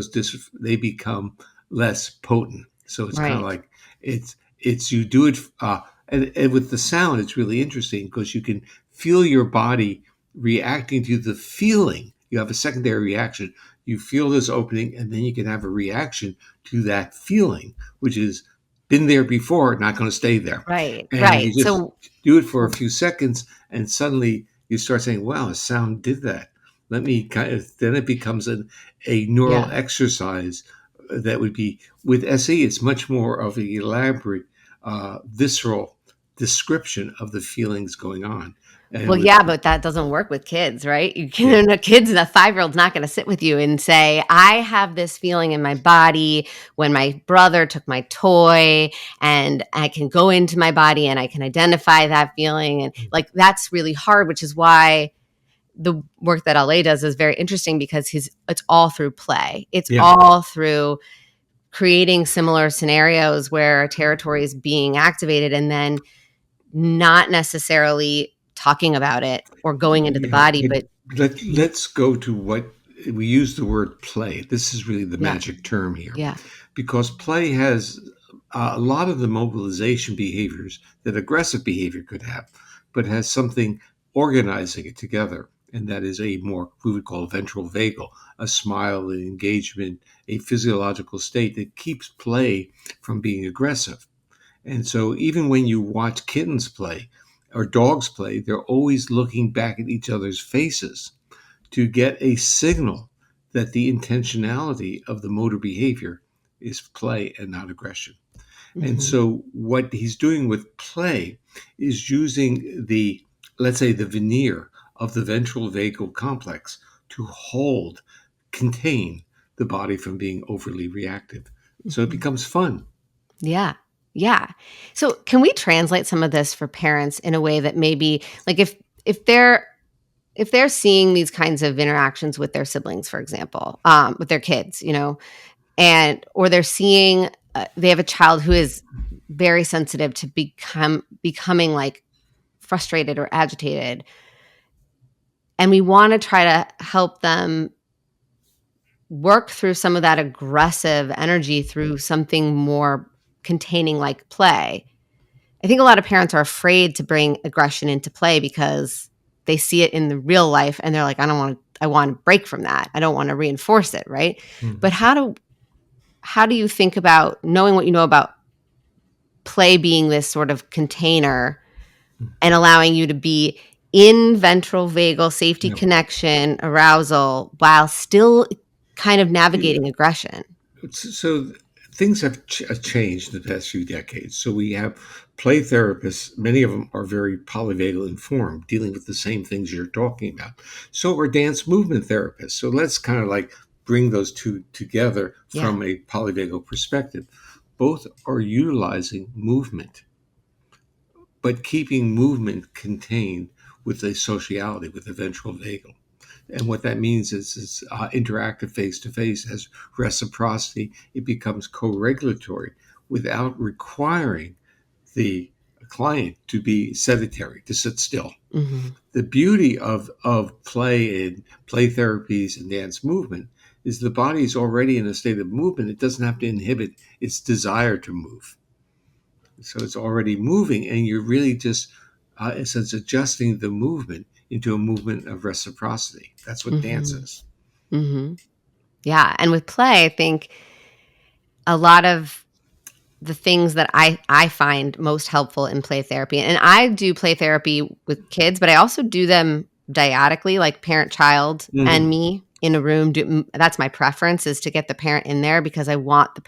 they become less potent. So it's kind of Right. like it's you do it, and with the sound, it's really interesting because you can feel your body reacting to the feeling. You have a secondary reaction. You feel this opening, and then you can have a reaction to that feeling, which is been there before, not going to stay there. Right. And Right. you just So do it for a few seconds, and suddenly you start saying, "Wow, a sound did that." Let me kind of, then it becomes a neural yeah. exercise that would be with SE. It's much more of an elaborate, visceral description of the feelings going on, and Well, with yeah, but that doesn't work with kids, right? You yeah, can a kid's a 5-year-old's not gonna sit with you and say, "I have this feeling in my body when my brother took my toy, and I can go into my body and I can identify that feeling," and, like, that's really hard, which is why the work that LA does is very interesting because his it's all through play. It's yeah, all through creating similar scenarios where a territory is being activated and then not necessarily talking about it or going into the yeah. body, but Let's go to what we use the word play. This is really the yeah, magic term here, yeah. because play has a lot of the mobilization behaviors that aggressive behavior could have, but has something organizing it together. And that is a more, we would call ventral vagal, a smile, an engagement, a physiological state that keeps play from being aggressive. And so even when you watch kittens play or dogs play, they're always looking back at each other's faces to get a signal that the intentionality of the motor behavior is play and not aggression. And Mhm, so what he's doing with play is using the, let's say, the veneer of the ventral vagal complex to hold, contain the body from being overly reactive. So it mhm. becomes fun. Yeah, yeah. So, can we translate some of this for parents in a way that maybe like if they're if they're seeing these kinds of interactions with their siblings, for example, with their kids, and or they're seeing they have a child who is very sensitive to becoming like frustrated or agitated, and we want to try to help them work through some of that aggressive energy through something more containing like play. I think a lot of parents are afraid to bring aggression into play because they see it in the real life and they're like, I want to break from that. I don't want to reinforce it, right? But Mhm. how do you think about knowing what you know about play being this sort of container and allowing you to be in ventral vagal safety Yeah. connection arousal while still kind of navigating aggression? So things have changed in the past few decades. So we have play therapists, many of them are very polyvagal informed, dealing with the same things you're talking about. So are dance movement therapists. So let's kind of like bring those two together Yeah. from a polyvagal perspective. Both are utilizing movement, but keeping movement contained with a sociality, with a ventral vagal. And what that means is it's interactive face to face, has reciprocity. It becomes co regulatory without requiring the client to be sedentary, to sit still. Mhm. The beauty of play and play therapies and dance movement is the body is already in a state of movement. It doesn't have to inhibit its desire to move. So it's already moving, and you're really just, in a sense, adjusting the movement into a movement of reciprocity. That's what dance Mhm. is. Mhm. Yeah, and with play, I think a lot of the things that I find most helpful in play therapy, and I do play therapy with kids, but I also do them dyadically, like parent child and Mhm. me in a room. That's my preference is to get the parent in there because I want the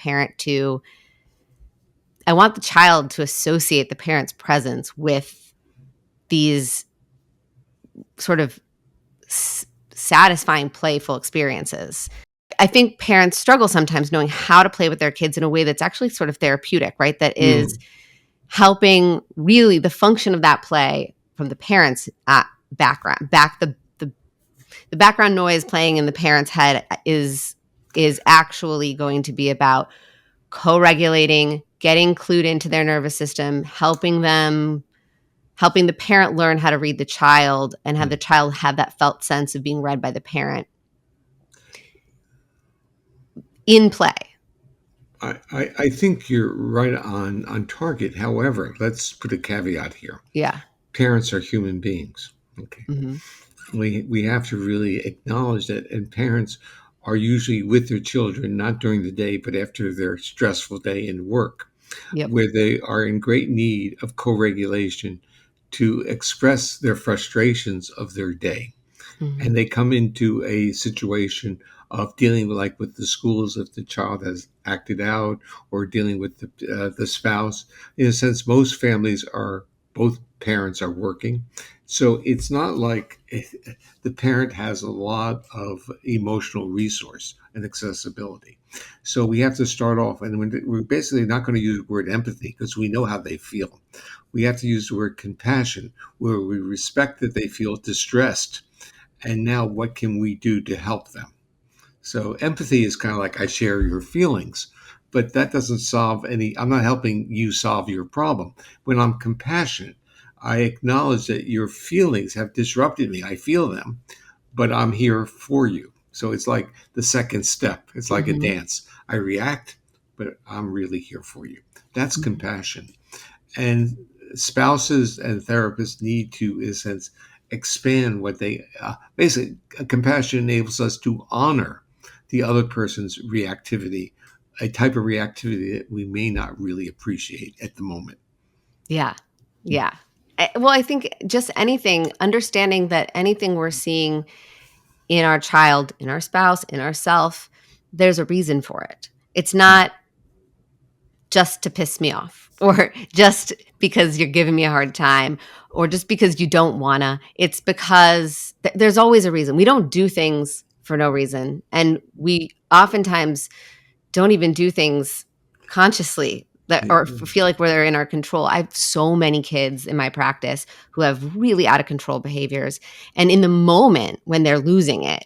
child to associate the parent's presence with these sort of satisfying, playful experiences. I think parents struggle sometimes knowing how to play with their kids in a way that's actually sort of therapeutic, right? That is Mm, helping really the function of that play from the parents' background, the background noise playing in the parent's head is actually going to be about co-regulating, getting clued into their nervous system, helping the parent learn how to read the child and have the mm. child have that felt sense of being read by the parent in play. I think you're right on target. However, let's put a caveat here. Yeah. Parents are human beings. Okay. Mm-hmm. We have to really acknowledge that, and parents are usually with their children not during the day but after their stressful day in work, Yep. where they are in great need of co-regulation to express their frustrations of their day, Mm-hmm. and they come into a situation of dealing with, like with the schools, if the child has acted out, or dealing with the spouse. In a sense, most families are, both parents are working, so it's not like the parent has a lot of emotional resource and accessibility. So we have to start off, and we're basically not going to use the word empathy because we know how they feel. We have to use the word compassion, where we respect that they feel distressed, and now what can we do to help them? So empathy is kind of like, I share your feelings, but that doesn't solve any, I'm not helping you solve your problem. When I'm compassionate, I acknowledge that your feelings have disrupted me. I feel them, but I'm here for you. So it's like the second step. It's like a Mm-hmm. dance. I react, but I'm really here for you. That's Mm-hmm. compassion. And spouses and therapists need to, in a sense, expand what they basically, compassion enables us to honor the other person's reactivity, a type of reactivity that we may not really appreciate at the moment. Yeah. Yeah. Well, I think just anything, understanding that anything we're seeing in our child, in our spouse, in ourself, there's a reason for it. It's not just to piss me off or just because you're giving me a hard time or just because you don't wanna. It's because there's always a reason. We don't do things for no reason. And we oftentimes don't even do things consciously that or feel like they're in our control. I have so many kids in my practice who have really out of control behaviors. And in the moment when they're losing it,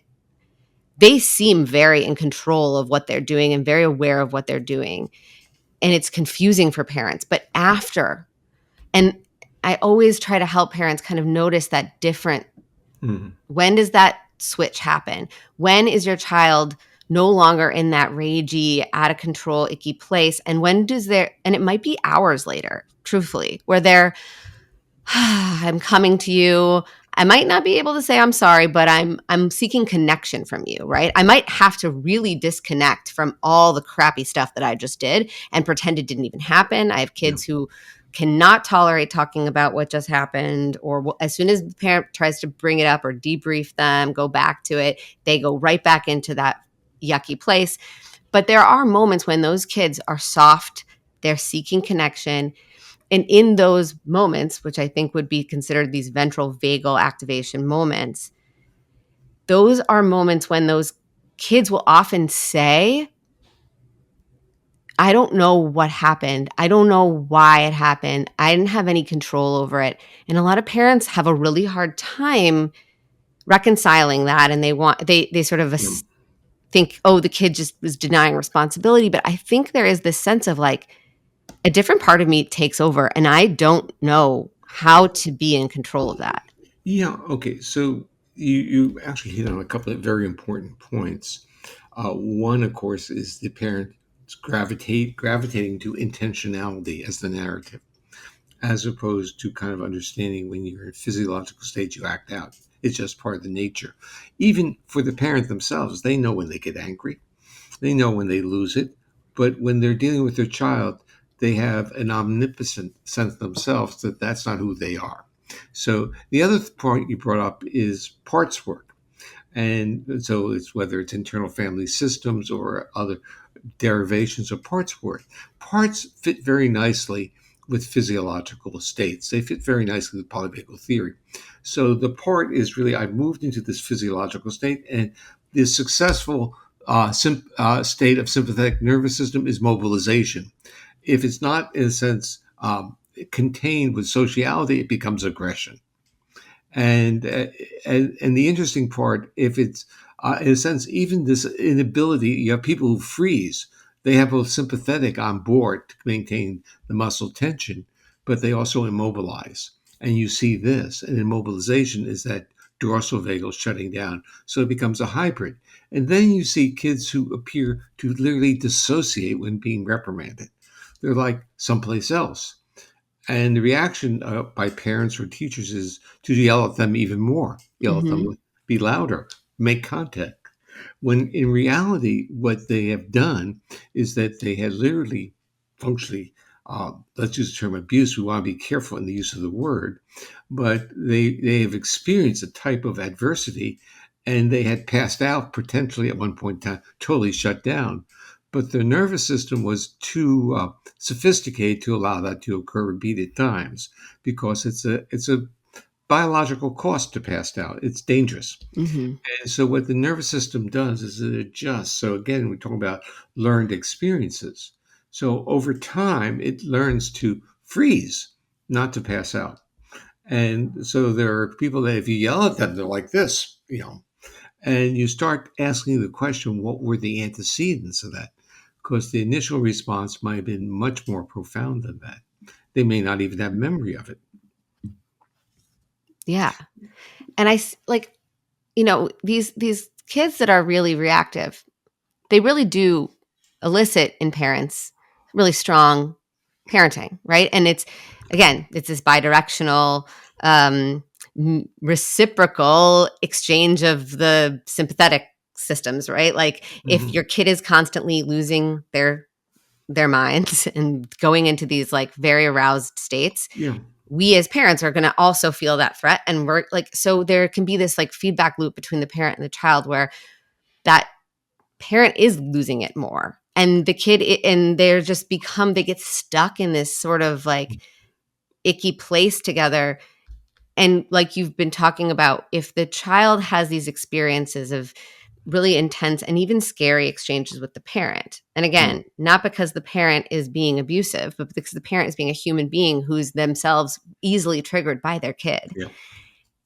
they seem very in control of what they're doing and very aware of what they're doing. And it's confusing for parents. But after, and I always try to help parents kind of notice that different. Mhm. When does that switch happen? When is your child no longer in that ragey, out of control, icky place? And when does there, and it might be hours later, truthfully, where they're, I'm coming to you. I might not be able to say I'm sorry, but I'm seeking connection from you, right? I might have to really disconnect from all the crappy stuff that I just did and pretend it didn't even happen. I have Yeah. kids who cannot tolerate talking about what just happened, or as soon as the parent tries to bring it up or debrief them, go back to it, they go right back into that yucky place. But there are moments when those kids are soft, they're seeking connection, and in those moments, which I think would be considered these ventral vagal activation moments, those are moments when those kids will often say, I don't know what happened. I don't know why it happened. I didn't have any control over it. And a lot of parents have a really hard time reconciling that. And they sort of Yeah. think, oh, the kid just was denying responsibility. But I think there is this sense of like, a different part of me takes over and I don't know how to be in control of that. Yeah. Okay. So you actually hit on a couple of very important points. One, of course, is the parent gravitating to intentionality as the narrative, as opposed to kind of understanding when you're in physiological state, you act out. It's just part of the nature. Even for the parent themselves, they know when they get angry, they know when they lose it, but when they're dealing with their child, they have an omnipotent sense themselves that that's not who they are. So the other point you brought up is parts work. And so it's whether it's internal family systems or other derivations of parts work. Parts fit very nicely with physiological states. They fit very nicely with polyvagal theory. So the part is really I moved into this physiological state, and the successful state of sympathetic nervous system is mobilization. If it's not, in a sense, contained with sociality, it becomes aggression. And and the interesting part, if it's in a sense, even this inability, you have people who freeze. They have both sympathetic on board to maintain the muscle tension, but they also immobilize. And you see this, and immobilization is that dorsal vagal shutting down. So it becomes a hybrid. And then you see kids who appear to literally dissociate when being reprimanded. They're like someplace else. And the reaction by parents or teachers is to yell at them even more, yell at Mhm. them, be louder, make contact. When in reality, what they have done is that they had literally, functionally, let's use the term abuse. We want to be careful in the use of the word, but they have experienced a type of adversity, and they had passed out potentially at one point in time, totally shut down. But their nervous system was too sophisticated to allow that to occur repeated times because it's a biological cost to pass out. It's dangerous. Mhm. And so what the nervous system does is it adjusts. So again, we're talking about learned experiences. So over time, it learns to freeze, not to pass out. And so there are people that if you yell at them, they're like this, and you start asking the question, what were the antecedents of that? Because the initial response might have been much more profound than that. They may not even have memory of it. Yeah. And like, these kids that are really reactive, they really do elicit in parents really strong parenting, right? And it's this bidirectional, um, reciprocal exchange of the sympathetic systems, right? Like if Mhm. your kid is constantly losing their minds and going into these like very aroused states, Yeah, we as parents are going to also feel that threat, and we're like, so there can be this like feedback loop between the parent and the child where that parent is losing it more, and the kid and they're just they get stuck in this sort of like icky place together. And like you've been talking about, if the child has these experiences of really intense and even scary exchanges with the parent, and yeah, again, not because the parent is being abusive, but because the parent is being a human being who's themselves easily triggered by their kid, yeah,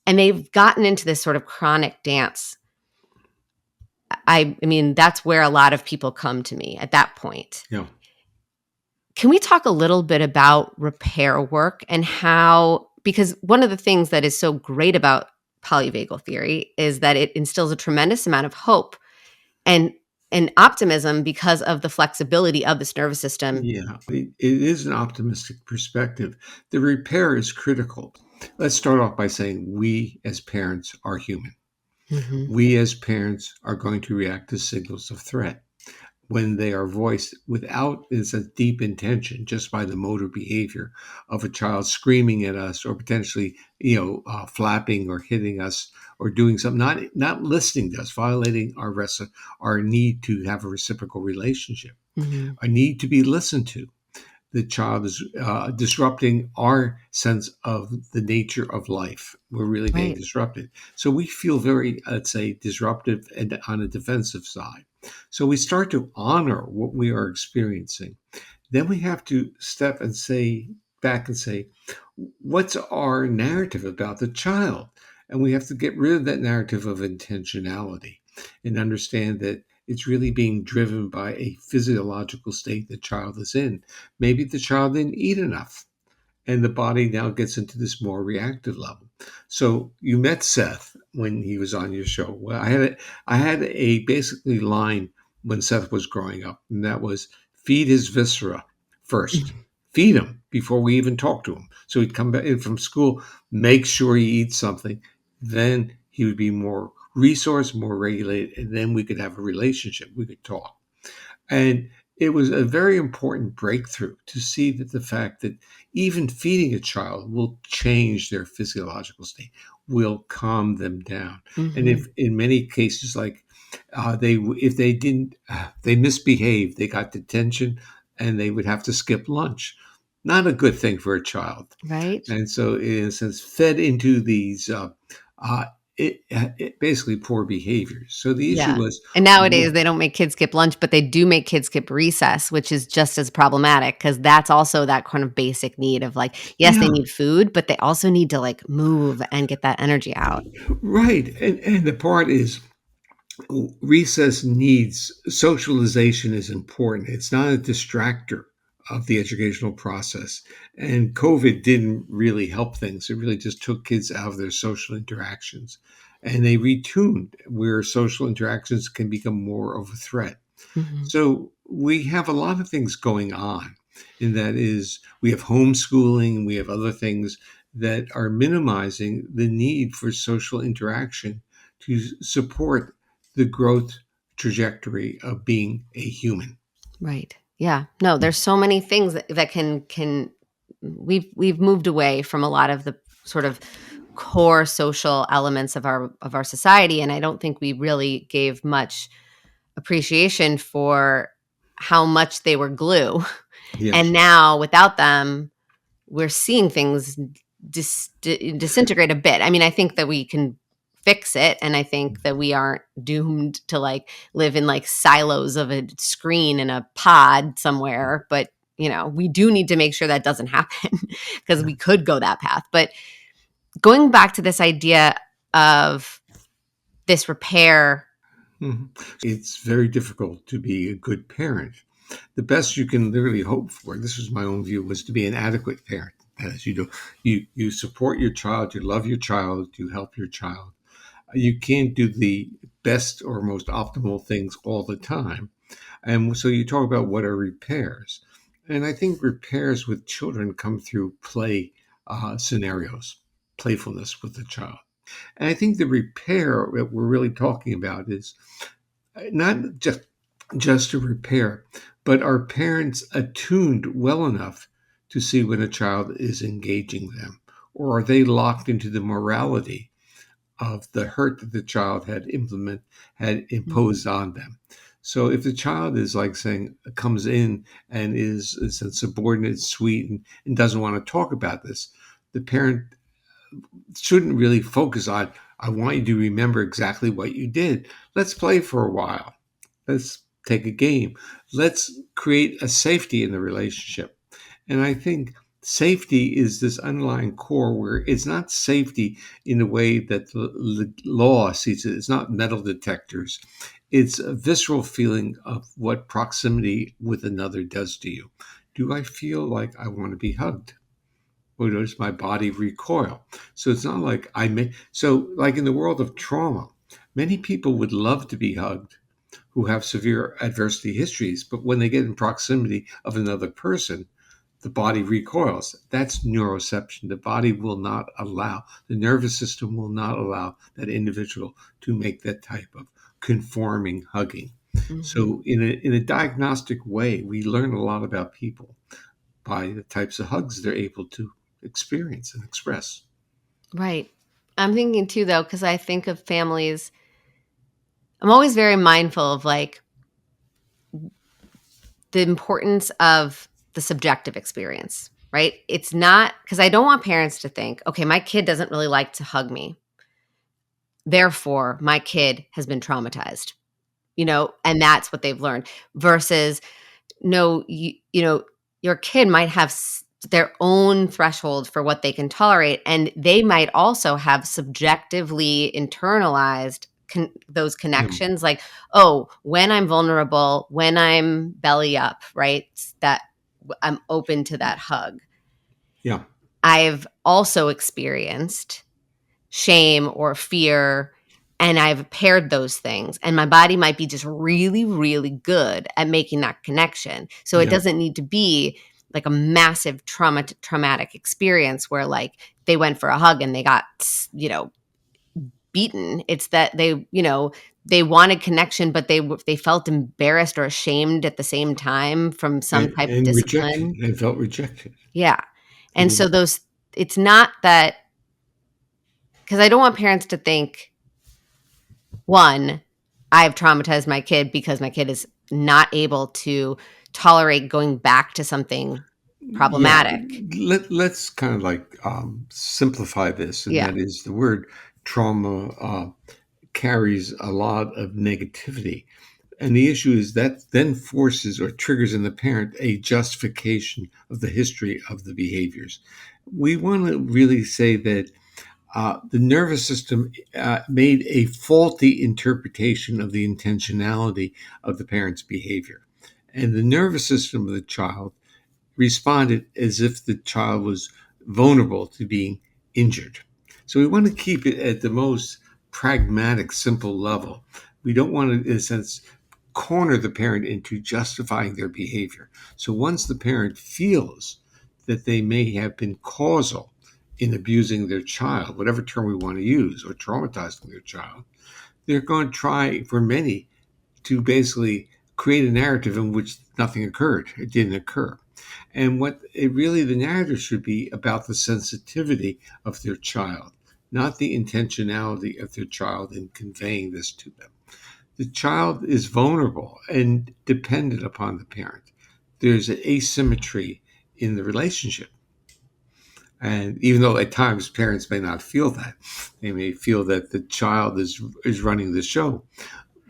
and they've gotten into this sort of chronic dance. I mean, that's where a lot of people come to me at that point. yeah. Can we talk a little bit about repair work and how, because one of the things that is so great about polyvagal theory is that it instills a tremendous amount of hope and optimism because of the flexibility of this nervous system. Yeah, it is an optimistic perspective. The repair is critical. Let's start off by saying we as parents are human. Mhm. We as parents are going to react to signals of threat when they are voiced without is a deep intention, just by the motor behavior of a child screaming at us or potentially, flapping or hitting us or doing something, not listening to us, violating our need to have a reciprocal relationship, Mhm. a need to be listened to. The child is disrupting our sense of the nature of life. We're really being Right. disrupted. So we feel very, let's say, disruptive and on a defensive side. So we start to honor what we are experiencing. Then we have to step and say back and say, what's our narrative about the child? And we have to get rid of that narrative of intentionality and understand that it's really being driven by a physiological state the child is in. Maybe the child didn't eat enough and the body now gets into this more reactive level. So you met Seth when he was on your show. Well, I had a basically line when Seth was growing up, and that was feed his viscera first. Feed him before we even talk to him. So he'd come back in from school, make sure he eats something. Then he would be more resourced, more regulated, and then we could have a relationship. We could talk. And it was a very important breakthrough to see that the fact that even feeding a child will change their physiological state, will calm them down. And if Mhm. in many cases, like if they didn't, they misbehaved, they got detention, and they would have to skip lunch. not a good thing for a child. Right? And so, in a sense, fed into these uh, basically poor behaviors. So the issue Yeah. was, And w- nowadays, they don't make kids skip lunch, but they do make kids skip recess, which is just as problematic because that's also that kind of basic need of like, yes, they yeah, need food, but they also need to like move and get that energy out. right. And the part is, recess needs socialization is important. It's not a distractor of the educational process. And COVID didn't really help things. It really just took kids out of their social interactions. And they retuned where social interactions can become more of a threat. Mhm. So we have a lot of things going on. And that is, we have homeschooling, we have other things that are minimizing the need for social interaction to support the growth trajectory of being a human. Right. Yeah. No, there's so many things that can we've moved away from a lot of the sort of core social elements of our society, and I don't think we really gave much appreciation for how much they were glue. And Yes. now without them, we're seeing things disintegrate a bit. I mean, I think that we can fix it, and I think that we aren't doomed to like live in like silos of a screen in a pod somewhere, but we do need to make sure that doesn't happen because Yeah. we could go that path. But going back to this idea of this repair. Mhm. It's very difficult to be a good parent. The best you can literally hope for, this is my own view, was to be an adequate parent. As you do, you support your child, you love your child, you help your child. You can't do the best or most optimal things all the time. And so you talk about what are repairs. And I think repairs with children come through play scenarios, playfulness with the child. And I think the repair that we're really talking about is not just a repair, but are parents attuned well enough to see when a child is engaging them? Or are they locked into the morality of the hurt that the child had imposed on them? So if the child is like saying comes in and is a subordinate, sweet, and doesn't want to talk about this, the parent shouldn't really focus on, I want you to remember exactly what you did. Let's play for a while. Let's take a game. Let's create a safety in the relationship. And I think safety is this underlying core where it's not safety in the way that the law sees it. It's not metal detectors. It's a visceral feeling of what proximity with another does to you. Do I feel like I want to be hugged? Or does my body recoil? So it's not like so like in the world of trauma, many people would love to be hugged who have severe adversity histories, but when they get in proximity of another person, the body recoils. That's neuroception. The body will not allow, the nervous system will not allow that individual to make that type of conforming hugging. Mhm. So, in a diagnostic way, we learn a lot about people by the types of hugs they're able to experience and express. Right. I'm thinking too, though, because I think of families. I'm always very mindful of like the importance of the subjective experience, right? It's not because I don't want parents to think, okay, my kid doesn't really like to hug me. Therefore, my kid has been traumatized, and that's what they've learned versus no, your kid might have their own threshold for what they can tolerate, and they might also have subjectively internalized those Yeah. connections. Like, oh, when I'm vulnerable, when I'm belly up, right? That I'm open to that hug. Yeah. I've also experienced shame or fear, and I've paired those things, and my body might be just really really good at making that connection, so it Yeah. doesn't need to be like a massive traumatic experience where like they went for a hug and they got beaten. It's that they wanted connection, but they felt embarrassed or ashamed at the same time from some type of And rejected discipline. and felt rejected. Yeah. And And so those it's not that, because I don't want parents to think, one, I've traumatized my kid because my kid is not able to tolerate going back to something. Yeah, problematic. let's kind of like simplify this, and Yeah. that is the word trauma carries a lot of negativity. And the issue is that then forces or triggers in the parent a justification of the history of the behaviors. We want to really say that the nervous system made a faulty interpretation of the intentionality of the parent's behavior. And the nervous system of the child responded as if the child was vulnerable to being injured. So we want to keep it at the most pragmatic, simple level. We don't want to, in a sense, corner the parent into justifying their behavior. So once the parent feels that they may have been causal in abusing their child, whatever term we want to use, or traumatizing their child, they're going to try, for many, to basically create a narrative in which nothing occurred. It didn't occur. And what it really, the narrative should be about the sensitivity of their child, not the intentionality of their child in conveying this to them. The child is vulnerable and dependent upon the parent. There's an asymmetry in the relationship. And even though at times parents may not feel that, they may feel that the child is running the show.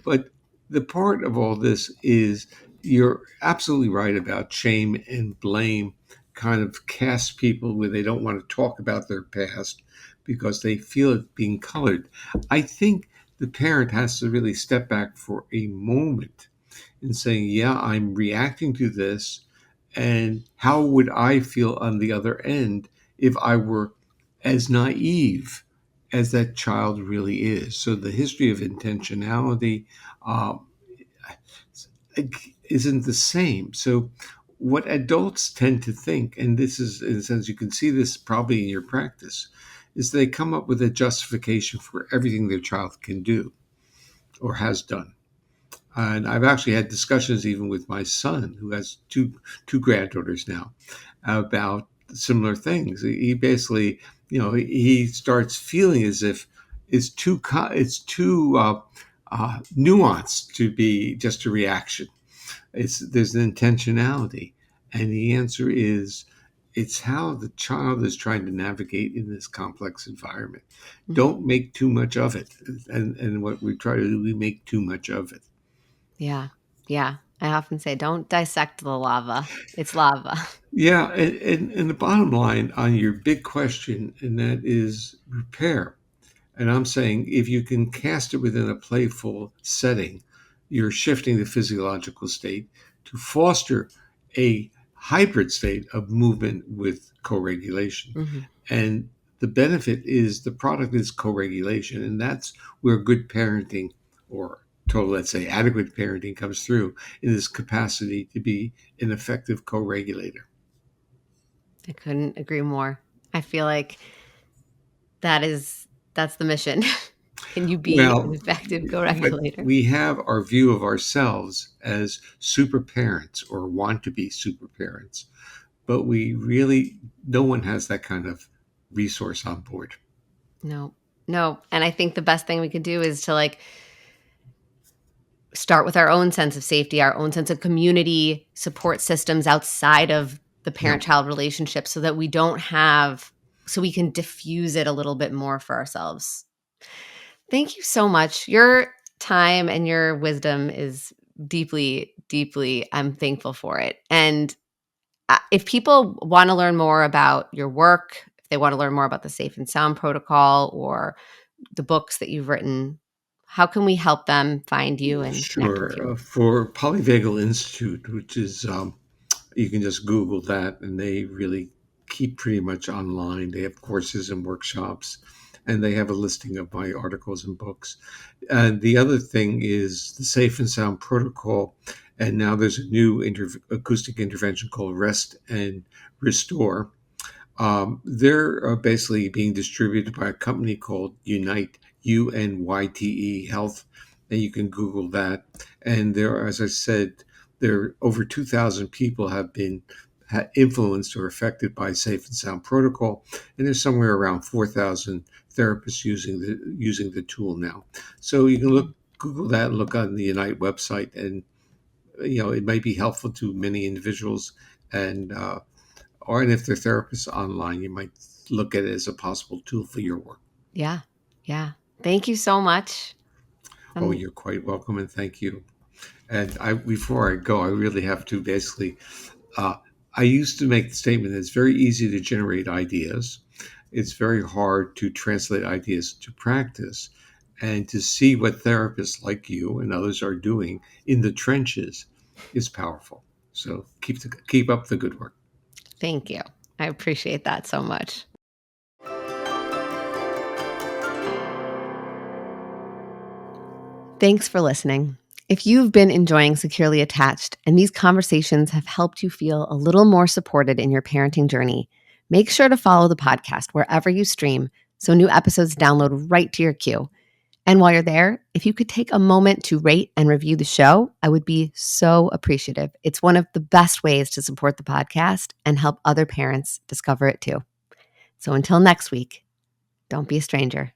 But the part of all this is you're absolutely right about shame and blame kind of cast people where they don't want to talk about their past because they feel it being colored. I think the parent has to really step back for a moment and saying, yeah, I'm reacting to this. And how would I feel on the other end if I were as naive as that child really is? So the history of intentionality um, isn't the same. So what adults tend to think, and this is, in a sense, you can see this probably in your practice, is they come up with a justification for everything their child can do or has done. And I've actually had discussions even with my son, who has two granddaughters now, about similar things. He basically, he starts feeling as if it's too nuanced to be just a reaction. There's an intentionality, and the answer is it's how the child is trying to navigate in this complex environment. Mhm. Don't make too much of it, and what we try to do, we make too much of it. Yeah. Yeah. I often say, don't dissect the lava. It's lava. Yeah, and the bottom line on your big question, and that is repair. And I'm saying if you can cast it within a playful setting, you're shifting the physiological state to foster a hybrid state of movement with co-regulation. Mhm. And the benefit is the product is co-regulation, and that's where good parenting or total, let's say, adequate parenting comes through in this capacity to be an effective co-regulator. I couldn't agree more. I feel like that's the mission. Can you be an Well, effective but co-regulator? we have our view of ourselves as super parents or want to be super parents, but we really, no one has that kind of resource on board. No. No. And I think the best thing we could do is to like start with our own sense of safety, our own sense of community support systems outside of the Yeah, parent-child relationship so that we don't have so we can diffuse it a little bit more for ourselves. Thank you so much. Your time and your wisdom is deeply, deeply, I'm thankful for it. And if people want to learn more about your work, if they want to learn more about the Safe and Sound protocol or the books that you've written, how can we help them find you and connect with sure. you? For Polyvagal Institute, which is, you can just Google that, and they really keep pretty much online. They have courses and workshops, and they have a listing of my articles and books. And the other thing is the Safe and Sound protocol. And now there's a new acoustic intervention called Rest and Restore. They're basically being distributed by a company called Unite, UNYTE Health, and you can Google that. And there, as I said, there are over 2,000 people have been influenced or affected by Safe and Sound protocol, and there's somewhere around 4,000 therapists using the tool now. So you can look Google that and look on the Unite website, and it might be helpful to many individuals and or and if they're therapists online, you might look at it as a possible tool for your work. Yeah. Yeah. Thank you so much. Oh, Um, you're quite welcome, and thank you. And before I go, I really have to basically. Uh, I used to make the statement that it's very easy to generate ideas. It's very hard to translate ideas to practice, and to see what therapists like you and others are doing in the trenches is powerful. So keep up the good work. Thank you. I appreciate that so much. Thanks for listening. If you've been enjoying Securely Attached and these conversations have helped you feel a little more supported in your parenting journey, make sure to follow the podcast wherever you stream so new episodes download right to your queue. And while you're there, if you could take a moment to rate and review the show, I would be so appreciative. It's one of the best ways to support the podcast and help other parents discover it too. So until next week, don't be a stranger.